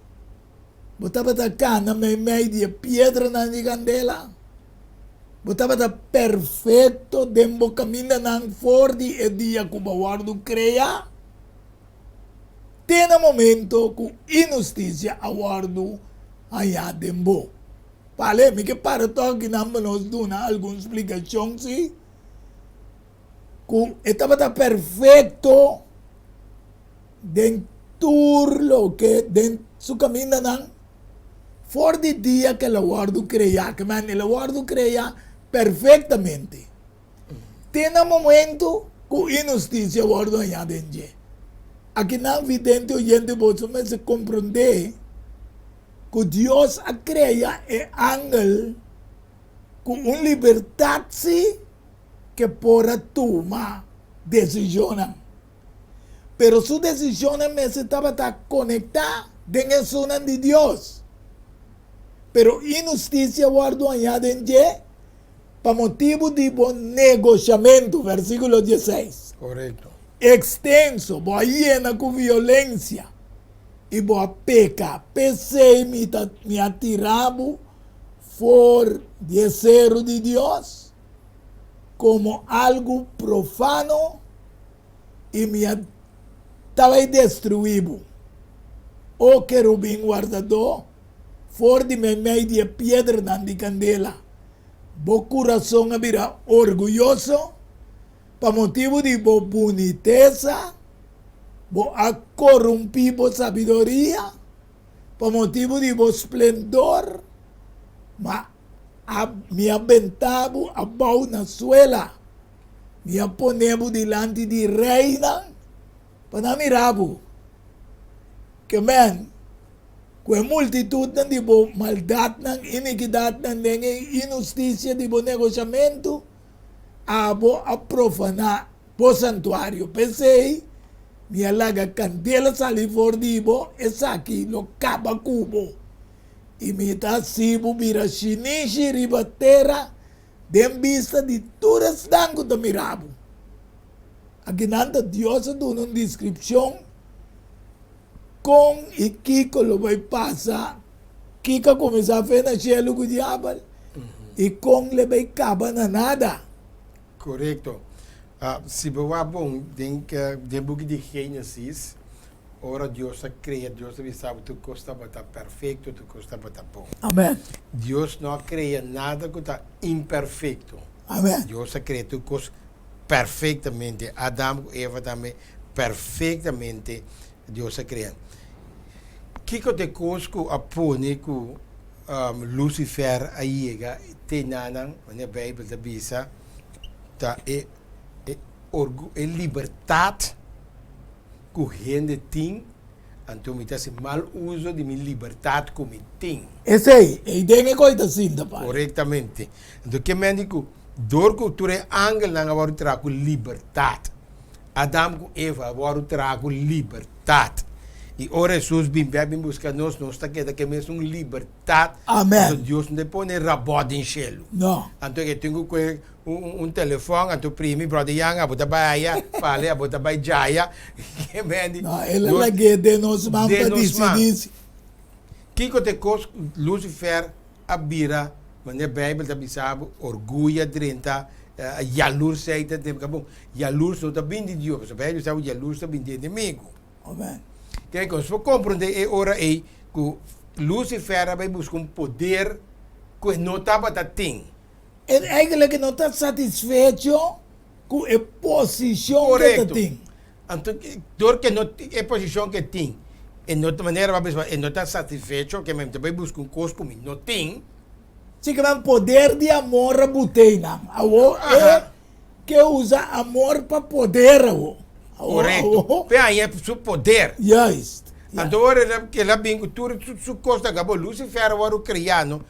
botava cana meio de pedra na candela, botava perfeito dembo caminha nan fordi e dia que o guardo crea. Tem um momento que injustiça aguardo allá dembo. Vale, me que para toque não nos dá alguma explicação, sim? Que estava perfeito dentro lo que dentro su caminho não for de dia que o guardo crea, que man o guardo crea perfeitamente. Tem um momento que injustiça guardo allá dentro. Aqui não evidente o gente você mas se compreender que Deus a crea é ángel com uma liberdade que pode tomar decisões. Pero su decisión necesitaba estar conectada con el sono de Dios. Pero injusticia guardo añade para motivo de negociamiento, versículo 16. Correcto. Extenso, boa llena con violencia y boa peca. Pensei me atirabo por deseo de Dios como algo profano y me estava destruído. O querubim guardador, for de meio de pedra de candela. Bo coração abrirá orgulhoso, para motivo de bo boniteza, bo a corromper bo sabedoria, para motivo de bo esplendor, mas me aventavo a bau na suela, me aponemo delante de reina, para mirabo que man com a multitud de bo maldade iniquidade injustiça de bo negociamento a bo a profanar bo santuário. Pensei me alaga candela sali for de bo essa aqui lo caba cubo e me tá sibo vira chinichi ribatera dem vista de todas dango da mirabo. Aqui nada Deus dá uma descrição com e Kiko lo vai passar. Kika começa a fazer na cielo com o diabo e com le vai acabar na nada. Correcto. Se você bom, tem book de Gênesis, ora Deus cria, Deus sabe tu costa bata perfeito, tu costa bata bom. Amém. Deus não cria nada que está imperfeito. Amém. Deus cria tu costa perfeitamente. Adão e Eva também perfeitamente Deus cria. Que te cosco a pone que Lucifer aí tem nada, na Bíblia da Bisa, tá é liberdade que o gente tem, então me dá mal uso de minha liberdade como tem. Esse aí, e tem que coisa assim, da pai. Corretamente. Então que me digo, dor que tu é ángel não agora terá com liberdade. Adão e Eva agora terá com liberdade. E ora Jesus bem buscar nós está que mesmo liberdade. Amém. Então Deus não põe rabode em cielo. Não. Então eu tenho telefone, então primo, brother Yang, a botar baia, fale, a botar baia jaya, que vende. Não, ela que de nós vamos para decidir. Que te cos Lucifer abira, mas na Bíblia está bisabo, orgulho, drenta, jalur seita, tem que bom, jalur só está bem de Deus, a Bíblia sabe jalur está bem de inimigo. Amém. Que é que se compreender é hora aí que Lucifer vai buscar poder que não estava tem. Ele eigenlijk não está satisfeito com a posição que tem. Então, dor que não é posição que tem, e de outra maneira vai não está satisfeito que mesmo vai buscar coisa como não tem. Se que o poder de amor a botei não. É que usa amor para poder Correto. Aí é seu poder. Yes. Então, ela bem que tudo su costa acabou. Lucifer agora criado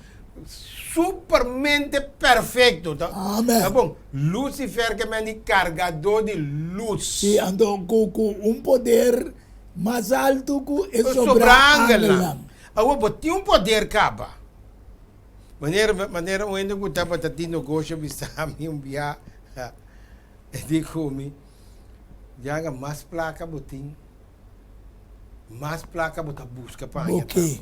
supermente perfeito. Tá? Amém. Tá bom? Lucifer que é carregador de luz. Sim, então com poder Mas alto ku e Sobrang sobrang lang. lang. Awa, bot yung poder ka ba? Manera onde ko dapat at negosyo bisami yung biya. E di kumi. Diyan nga, mas plaka boting. Mas plaka bota busca pa. Okay.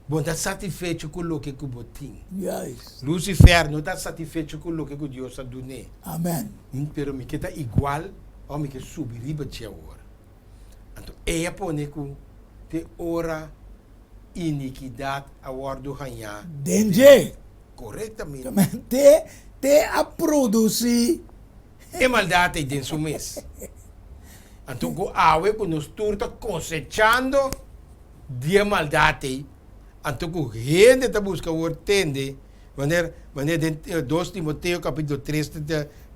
Bom, tá satisfeito com o que o botim. Yes. Lucifer não está satisfeito com o que o Deus a dune. Amen. Pero me queda igual, ou me queda subir riba de agora. Então, ela põe com te ora iniquidade a do ranhar. Denje. Corretamente. Te a produzir. É maldade dentro do mês. Então, com a água, com nós turta cosechando de maldade. Então, com gente está buscando o tende, maneira 2 Timoteo capítulo 3,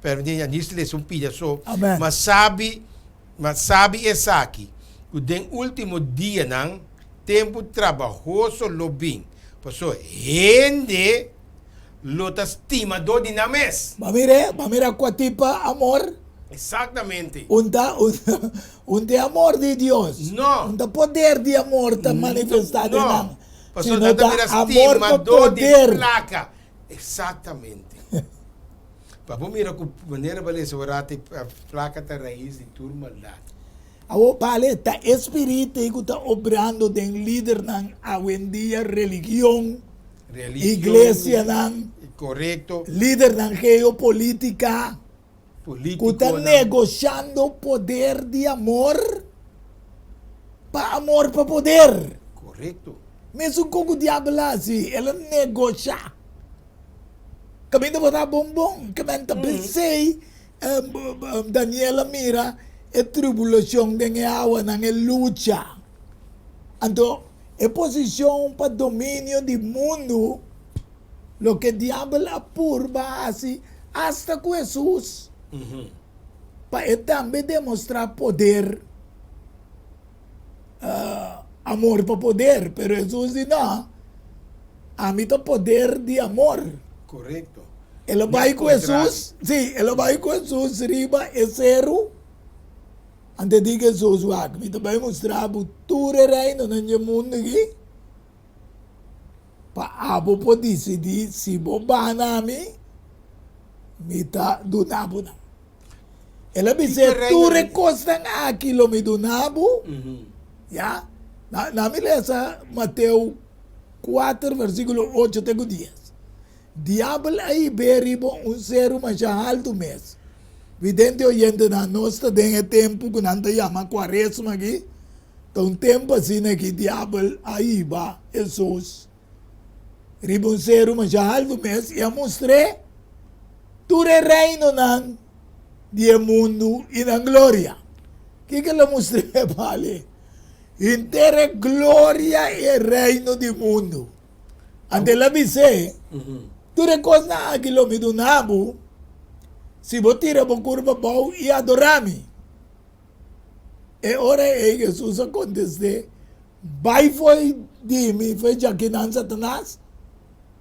pergunta nisso lhe um pedaço. Amen. Mas sabe essa aqui, o den último dia não tempo trabalhoso lobim, passou gente lota estimador de names. Mamira kwa tipa amor. Exatamente. Unta amor de Dios. No. Unta poder de amor está manifestado No. en Pastor, sino nada da mira amor pa estimador de poder. placa. Exatamente. Papo mira com maneira beleza orate a placa da raiz de turma maldade. Awo pale ta espírito que está obrando den líder ng awendia religión, iglesia ng correcto, líder ng geopolítica, que político. está na- negociando poder de amor pa poder. Correcto. Mesmo com o diabo assim, ela negocia. Kami na wala bombong, kami na pensei, Daniela mira, e tribulação de awa ng lucha. Anto, e posição para domínio do mundo, lo que diabo apurba assim, hasta com Jesus, Uhum. para também demonstrar poder, amor para poder, pero Jesus diz, não, a mim tem poder de amor. Correcto. Ela vai com Contrário. Jesus, sim, ela vai com Jesus, riba é zero. Ante de Jesus, wag, me também mostrar o ture reino no mundo aqui. Pa abo po decidir se boba nami, me tá do nabo na. Ela me diz, reino ture ni- costa aquilo me do nabo, Uhum. ya? Nami lesa Mateo 4, versículo 8 até 10. Diablo aí beribo ser mais alto mês. Vidente oyente na nossa tem tempo que não te chama quaresma aqui. Então tempo assim que diablo aí va Jesus. Ribo ser mais alto mês e a mostrei tu reino nan de mundo e na glória. Que ela mostrei vale? Inteira glória e reino do mundo. Ante la dice, Uhum. tu recos na aquilo me do nabo, se vou tirar a curva bom e adorami. E ora é Jesus acontece, vai foi de mim, foi já que não Satanás,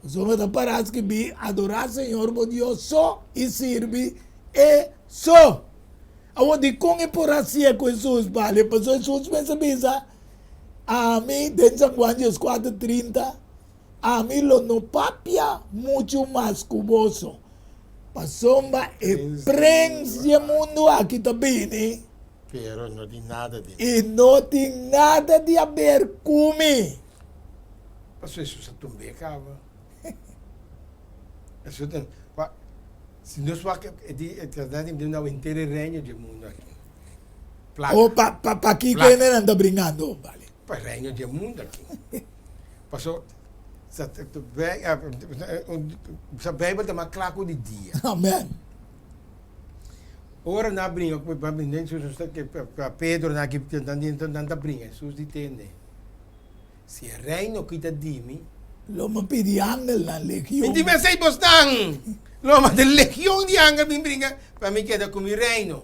só me dá para que vi adorar Senhor, meu Deus, só e servir e só. Awo di kong por assim com Jesus, vale, mas Jesus pensa, a mim, dentro de Juan 4:30, a mim lo no papia muito mais cuboso. Pasomba e prende o mundo aqui também, né? Pero não tem nada de. E não tem nada de a ver comigo. Pastor, isso se tumbe acaba. Isso tem. Se nós vamos de uma inteira reino do mundo aqui. Placa. O pa que Placa. ele anda brincando, vale. Para reino do mundo aqui. Pastor, sa Bíblia tem uma claque de dia. Amen. Ora na brinca, para mim, Jesus que Pedro na que tanta brinca, Jesus entende. Se o reino que está de mim, Lo me pidi angel na legião. hindi me sei bostang. Loma de legião de anga me brinca, para mim queda com mi reino.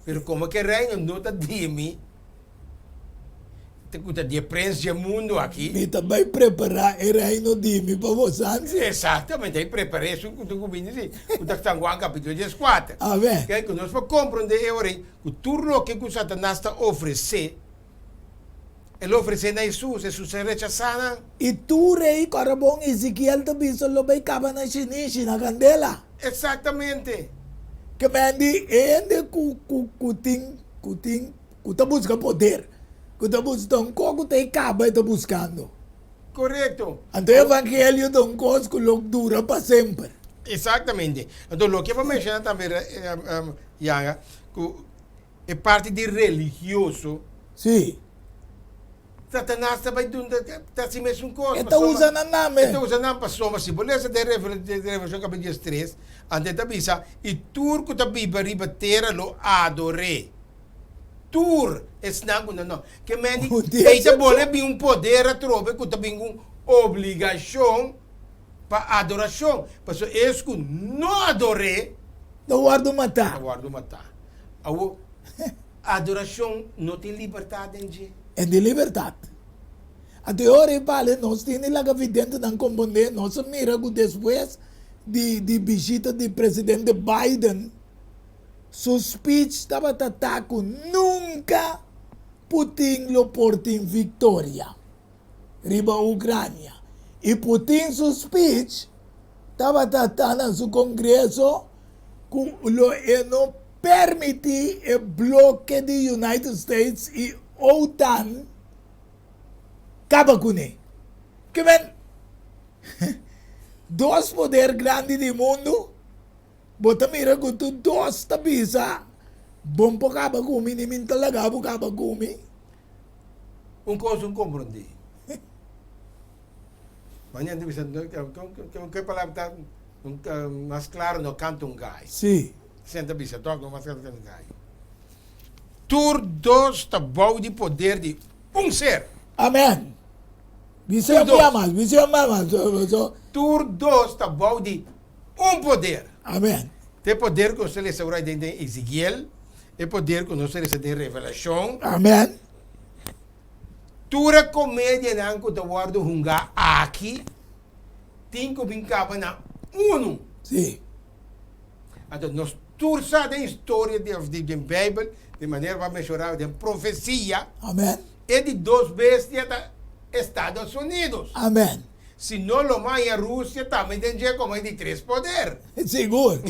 Pero como que reino não está de mim, Kuta de prensa do mundo aqui. Mi também preparar o reino de mim para vocês. Exatamente, aí preparei isso com o vinho assim. Kuta Tanguan capítulo 14. Amém. Que que nós para compreender agora que tudo que o Satanás está oferecendo, ele oferece a Jesus, Jesus é rechazado. E tu, rei, Corabong, Ezequiel, também só lo vai acabar na chinichi, na candela. Exatamente. Que mendi, ende tá buscando poder. Que tá buscando, como tá acaba e tá buscando. Correto. Então, o evangelho de um coisa que dura para sempre. Exatamente. Então, o que eu vou mencionar também, Yanga, que é parte de religioso. Sim. Satanás também está assim mesmo coisa. Está usando o nome. Está usando o nome para soma simboleza de Revelação capítulo 3. Ante da bisa, e turco da biba riba terra lo adore. Tur, esnago não. Que mendi, eita bole bem um poder a trove, que também uma obrigação para adoração. Mas isso que não adore, Não guardo matar. aguardo matar. A adoração não tem liberdade em si. É de liberdade. Até agora, vale, nós temos lá evidente não compreender, nós mira que depois de visita do presidente Biden, seu speech estava tratando nunca Putin lo porta em vitória riba a Ucrânia. E Putin, seu speech, estava tratando no seu congresso que não permite o bloco dos United States e OTAN acaba com ele. Que vem dois poderes grandes do mundo, bota mira que tu dois tabisa, bom para acaba com ele, nem talaga para acaba com ele. Coisa não compreendi. Mas não deve que palavra está mais claro no canto um gai. Sim. Senta bisa, toca mais claro no canto um gai. Tur dos está bom de poder de ser. Amém. Visão mais, visão mais. Tur dos está bom de poder. Amém. Tem poder que você lê sobre de Ezequiel, é poder que você lê de Revelação. Amém. Tura comédia não que eu guardo hunga aqui, tem que brincar na uno. Sim. Então, nós tursa da história da Bíblia, de maneira para mencionar de profecia, Amém. é de duas bestias dos Estados Unidos. Amém. Se não lo mais a Rússia, também tem como é de três poderes. Seguro.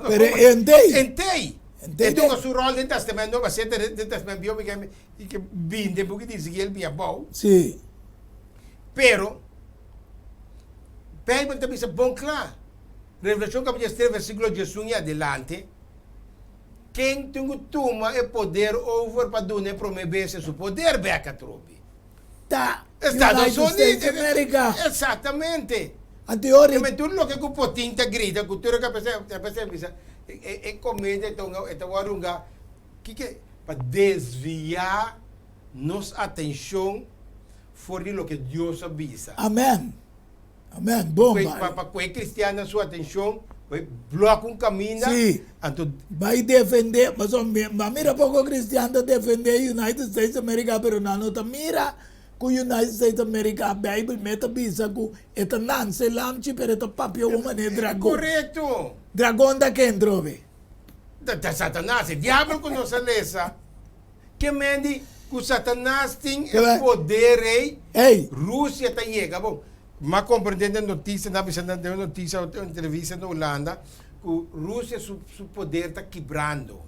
Pero entei. Entei. Então, o seu rol dentro do testamento vai ser dentro do testamento bíblico que binde, porque diz que ele é bom. Sim. Pero, Bíblia também é bom claro. Revelação capítulo 3, versículo 18 e adelante. Quem tem o toma é poder over para donar prometer seu poder, Beca Trubi. Tá. Estados Unidos. América. Exatamente. A teoria. Mas tudo o que o Putin te grita, cultura que a pessoa é comédia, então agora que para desviar nossa atenção fora do que Deus avisa. Amém. Amém. Bom, Para que cristiano sua atenção vai bloquear um caminho. Sim. Então, vai defender, mas mira pouco cristiano defender United States America, pero não tá mira que United States America a Bible meta bisa que eta nan se lamchi pero eta papio uma ne dragão. correto. Dragão da quem trove? Da Satanás, o diabo que nos lesa. Que mende que o Satanás tem o poder aí. Ei, Rússia está chega, bom. Mas compreendendo a notícia, na notícia, uma entrevista na Holanda, que a Rússia, seu poder está quebrando.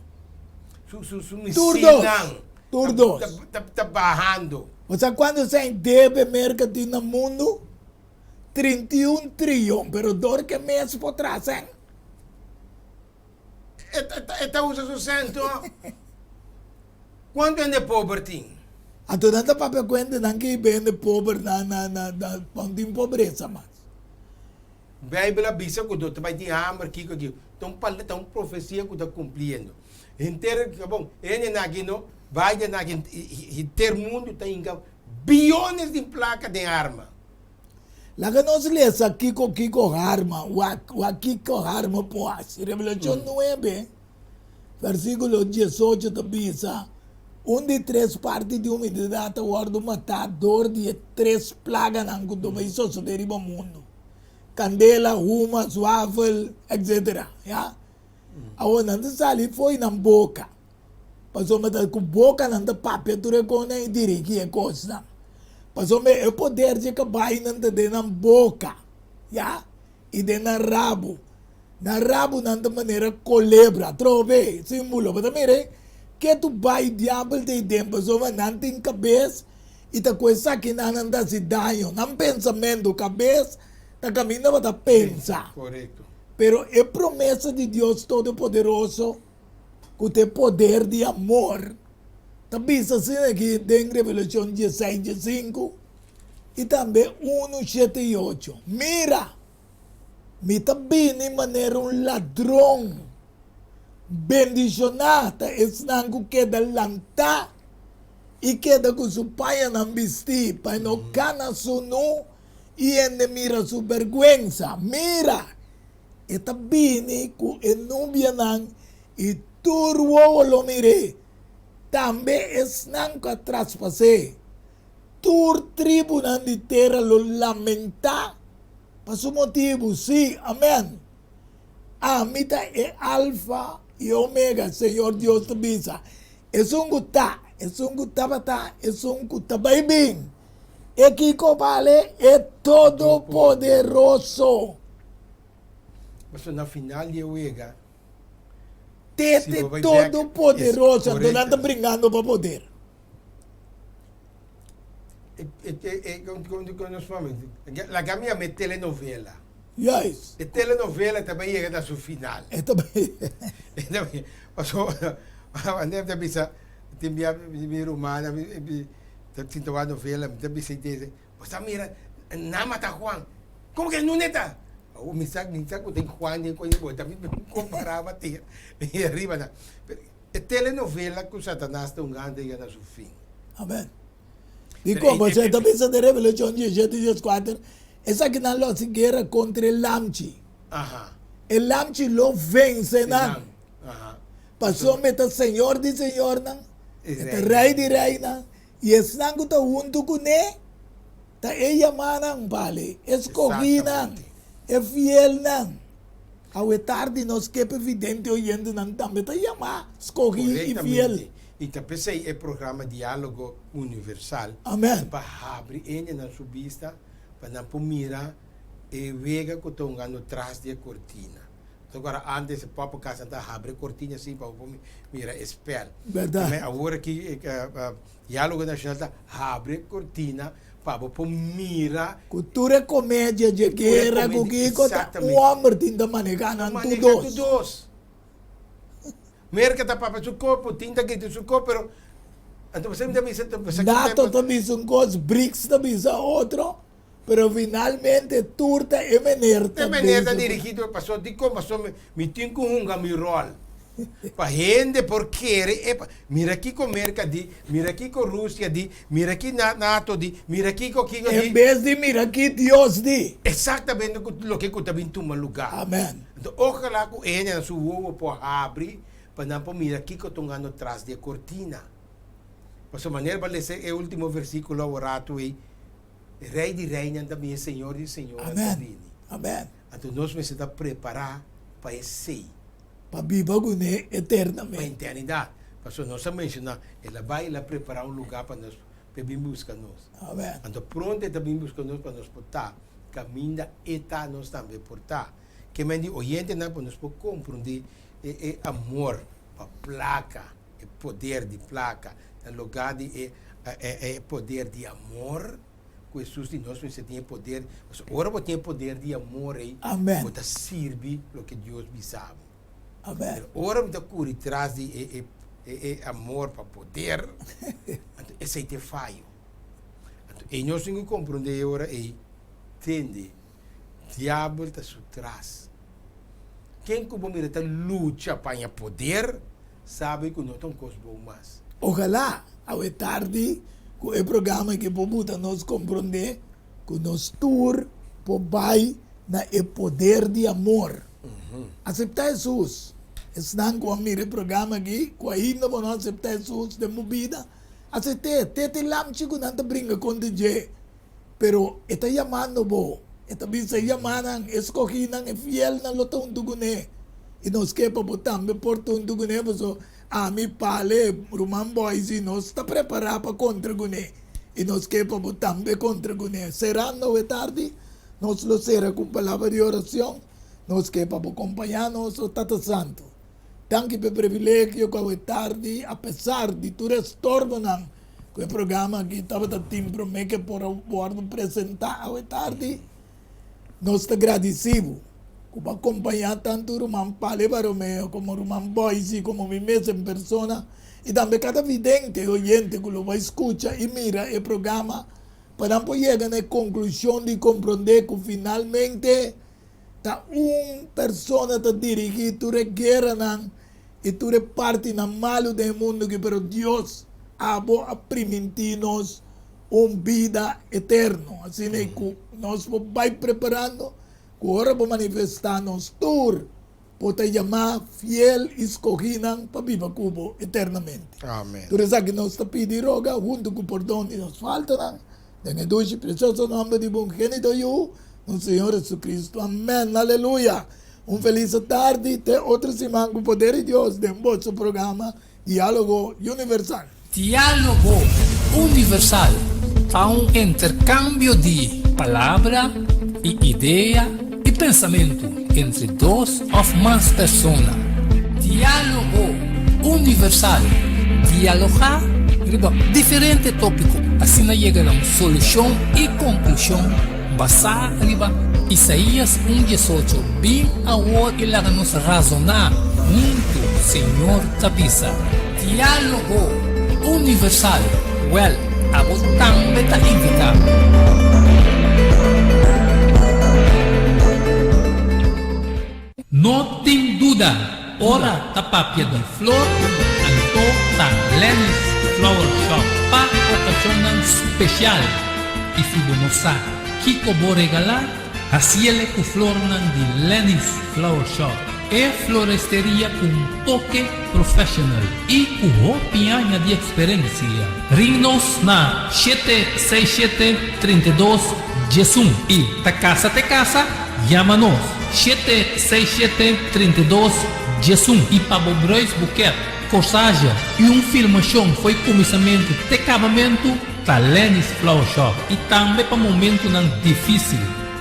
Su missão está barrando. você quando você deve mercado no mundo 31 trilhões, pero dor que mês por trás, hein? Está usando o centro. Quanto é de pobreza? Então não dá para conta não que bem de pobre na ponto pobreza mas. Bíblia avisa que tu vai ter hambre aqui, então profecia que está cumprindo. Inteiro, bom, ele aqui não vai ter inteiro mundo tem bilhões de placas de arma. Lá que nós lemos aqui com arma, o aqui com arma pós. Revelação 9, versículo 18 da bisa, de 3 partes de umidade guarda matador de 3 plagas que do mais só deriva mundo. Candela, uma, swavel, etc. Ya? Awan nanda sali foi na boca. Passou mata com boca nanda papel tu recona e dirigi a coisa. Passou me é poder de que vai nanda de na boca. Ya? E de na rabo. Na rabo nanda maneira colebra. Trove, símbolo. Mas mire, que tu vai diabo de tempo. Passou me nanda em cabeça. E ta coisa que nanda se danho. Não pensamento cabeça. Ta caminho para pensar. Correto. Pero é promessa de Deus Todo-Poderoso que tem poder de amor. Também assim aqui em Revelação 16, 5 e também 1, 7 e 8. Mira, me também de maneira ladrão. Bendicionata esnango queda lanta e queda com seu pai não vestir, para não cana sunu e ende mira sua vergüenza. Mira. Eta bini ku enubia nang iturwo lo mire tambe es nang ka traspase tur tribu nang di terra lo lamenta pa su motivo si amen amita e alfa e omega Señor Dios te bisa es un guta bata es un guta baibing e kiko vale e todo poderoso. Mas na final de Uega, Tete todo poderoso, não está brincando para poder. Quando nós falamos, a caminha é telenovela. Yes. A telenovela também chega na sua final. É também. Passou, andei a pensar, tem minha romana, tem uma novela, tem pensar, você mira, não mata Juan. Como que não está? O minsan ko ting Juan din ko yung tapi comparava ter e arriba na telenovela com Satanás tão grande na seu fim. Amém. E como você também se de Revelação 17 e 4, essa que não se guerra contra o Lamchi. Aha. O Lamchi lo vence não. Aha. Passou meta Senhor de Senhor não. Rei de Rei não. E esse não está junto com ele. Tá ella manang pale, escogida. É fiel não. Ao tarde nós que é evidente oyendo não também está chamar escolhido e fiel. E também é programa Diálogo Universal. Amém. Para abrir ele na sua vista, para não mirar e vega que estão ganhando atrás da cortina. Então agora antes o papo casa está abre a cortina assim para mirar espelho. Verdade. Mas agora que Diálogo Nacional está abre a cortina para mira cultura comédia de guerra com que o homem tinta manegar todos. Merca tá para seu corpo, tinta que seu corpo, pero então você me diz NATO também são coisas, BRICS também são outro, pero finalmente turta é menerta. É menerta dirigido passou de como passou me tem com mi rol. Para gente porque mira aqui com Merca di, mira aqui com Rússia di, mira aqui NATO di, mira aqui com Kiko di. Em vez de mira aqui Deus di. Exatamente o que eu também toma lugar. Amém. Então, ojalá que ele na sua ovo pode abrir para não mira aqui que estão ganhando atrás da cortina. Por essa maneira, vai ler o último versículo orato aí. Rei de reina também é Senhor de Senhor. Amém. Amém. Então, nós precisamos preparar para esse para viver com ele eternamente. Para a eternidade. Pastor, nós mencionamos, ela vai lá preparar um lugar para nós, para vir buscar nós. Amém. Então, pronto, está vir buscar nós para nós portar. Caminha e está nós também portar. Que me diz, oyente, não, para nós compreender amor, para placa, o poder de placa, no lugar de poder de amor. Jesus de nós você tem poder. Agora você tem poder de amor aí. Amém. Você serve o que Deus me sabe. Amém. Ora me dá cura traz de amor para poder. Esse aí te falho. E nós temos que compreender agora e entende. Diabo está atrás. Quem que mira está luta para poder sabe que não tem coisa boa mais. Ojalá ao tarde com o programa que podemos nos compreender que nos tour por vai na o poder de amor. Aceitar Jesus. están com a mire programa aqui, com ainda não aceitar Jesus de movida, aceitei, tete lam chico não te brinca com DJ, pero está chamando bo, está bisa chamando, escoginan é fiel na lotão do gune, e nós que para botar me portão do gune, so a mi pale, Roman Boys, e nós está preparado para contra gune, e nós que para botar me contra gune, será não é tarde, nós lo será com palavra de oração, nós que para acompanhar-nos o Tata Santo. Tanto pelo privilégio que é tarde, apesar de tu estorbo não, que o programa que estava a tempo que por apresentar é tarde, nós estamos agradecidos por acompanhar tanto o Roman Pale Baromeo como o Roman Boise, como mim mesmo em persona, e também cada vidente, oyente que vai escutar e mira o programa, para chegar na conclusão de compreender que finalmente ta persona te dirigir tu guerra nan e tu parte na malo do mundo que pero Deus abo a permitir-nos vida eterna. Assim é que nós vai preparando, que agora para manifestar-nos tur, para chamar fiel escolhido para viver Cubo eternamente. Amém. Por isso que nós te pedimos roga, junto com o perdão que nos falta, em o doce precioso nome de bom gênito no Senhor Jesus Cristo. Amém. Aleluia. Feliz tarde. Até outra semana com o poder de Deus de nosso programa Diálogo Universal. Diálogo Universal há intercâmbio de palavra e ideia e pensamento entre duas ou mais pessoas. Diálogo Universal. Dialogar sobre diferentes tópicos. Assim chega a uma solução e conclusão basada em Isaías 1:18. Bem agora e lá nos razonar junto, Senhor Tabisa. Diálogo Universal. Well, a botão beta invita. Não tem dúvida, ora tapapia de flor, anto ta Lenny's Flower Shop para ocasião especial. E se você não sabe, Kiko vou regalar, assim com flor de Lenny's Flower Shop. É floresteria com toque profissional e com roupinha de experiência. Ring-nos na 767-32-11 e te casa, chama-nos 767-32-11 e para Bobrois Buquet, corsagem e filmação foi começamento de acabamento da Lenny's Flower Shop e também para momento difícil,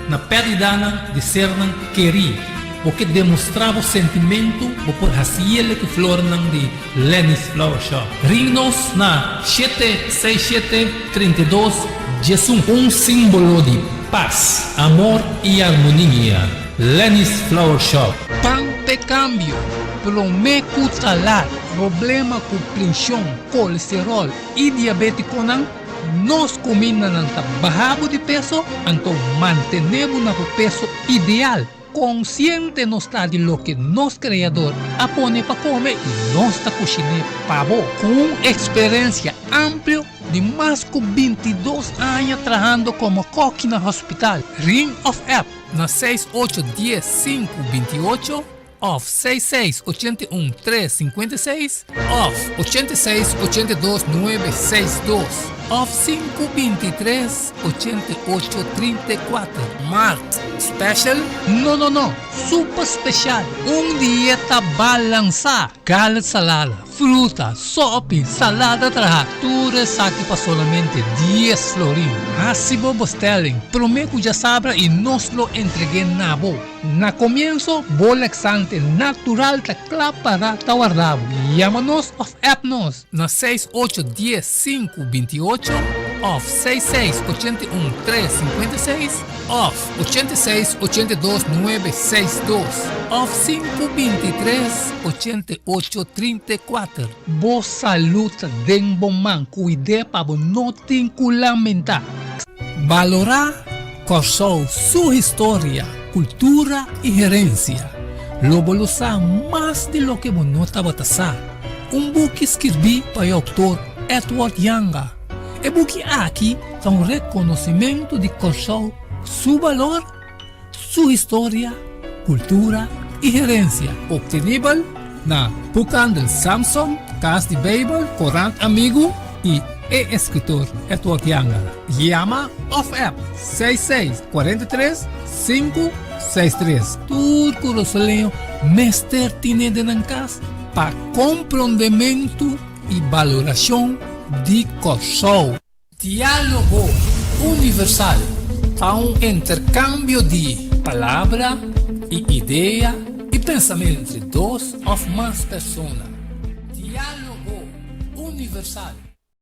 na perda de ser querido. Porque demonstrava o sentimento por raciele que flor de Lenny's Flower Shop. Ring-nos na 767-32-11, símbolo de paz, amor e harmonia. Lenny's Flower Shop. Pante cambio, prometo talar, problema com pressão, colesterol e diabetes nós comemos bajado de peso, então mantenemos o peso ideal. Consciente não está de lo que nosso criador apone para comer e nós está cozinhando pavo com experiência ampla de mais de 22 anos trabalhando como coque no hospital. Ring of App na 6810-528 off 6681-356 off 8682-962 off 523-8834 Mart Special? No, super special. Dieta balança. Gallet salada, fruta, sopa, salada traja. Tudo saque para solamente 10 florins. Assim vos telling. Prometo já sabe e nos lo entreguei na boa. Na comienzo, bolexante natural ta para ta guardado. Llámanos of appnos na 6810-528 off 6681-356 off 8682-962 off 523-8834. Boa saúde den bom man, cuide para não ter que lamentar. Valorar corsou sua história, cultura e herência. Lobo lo sabe mais de lo que você não estava a book escrevi para o autor Edward Younger. E book aqui é reconhecimento de Corsou, seu valor, sua história, cultura e herência, obtenível na Pucan del Samson, Cas de Bible, Corant Amigo e escritor Edward Yanga. Llama of app 6643 563. Turco Rosalinho, Mester Tinede Nancas, para compreendimento e valoração de Corsou. Diálogo universal, a um intercâmbio de palavra e ideia e pensamento entre duas ou mais pessoas. Diálogo universal.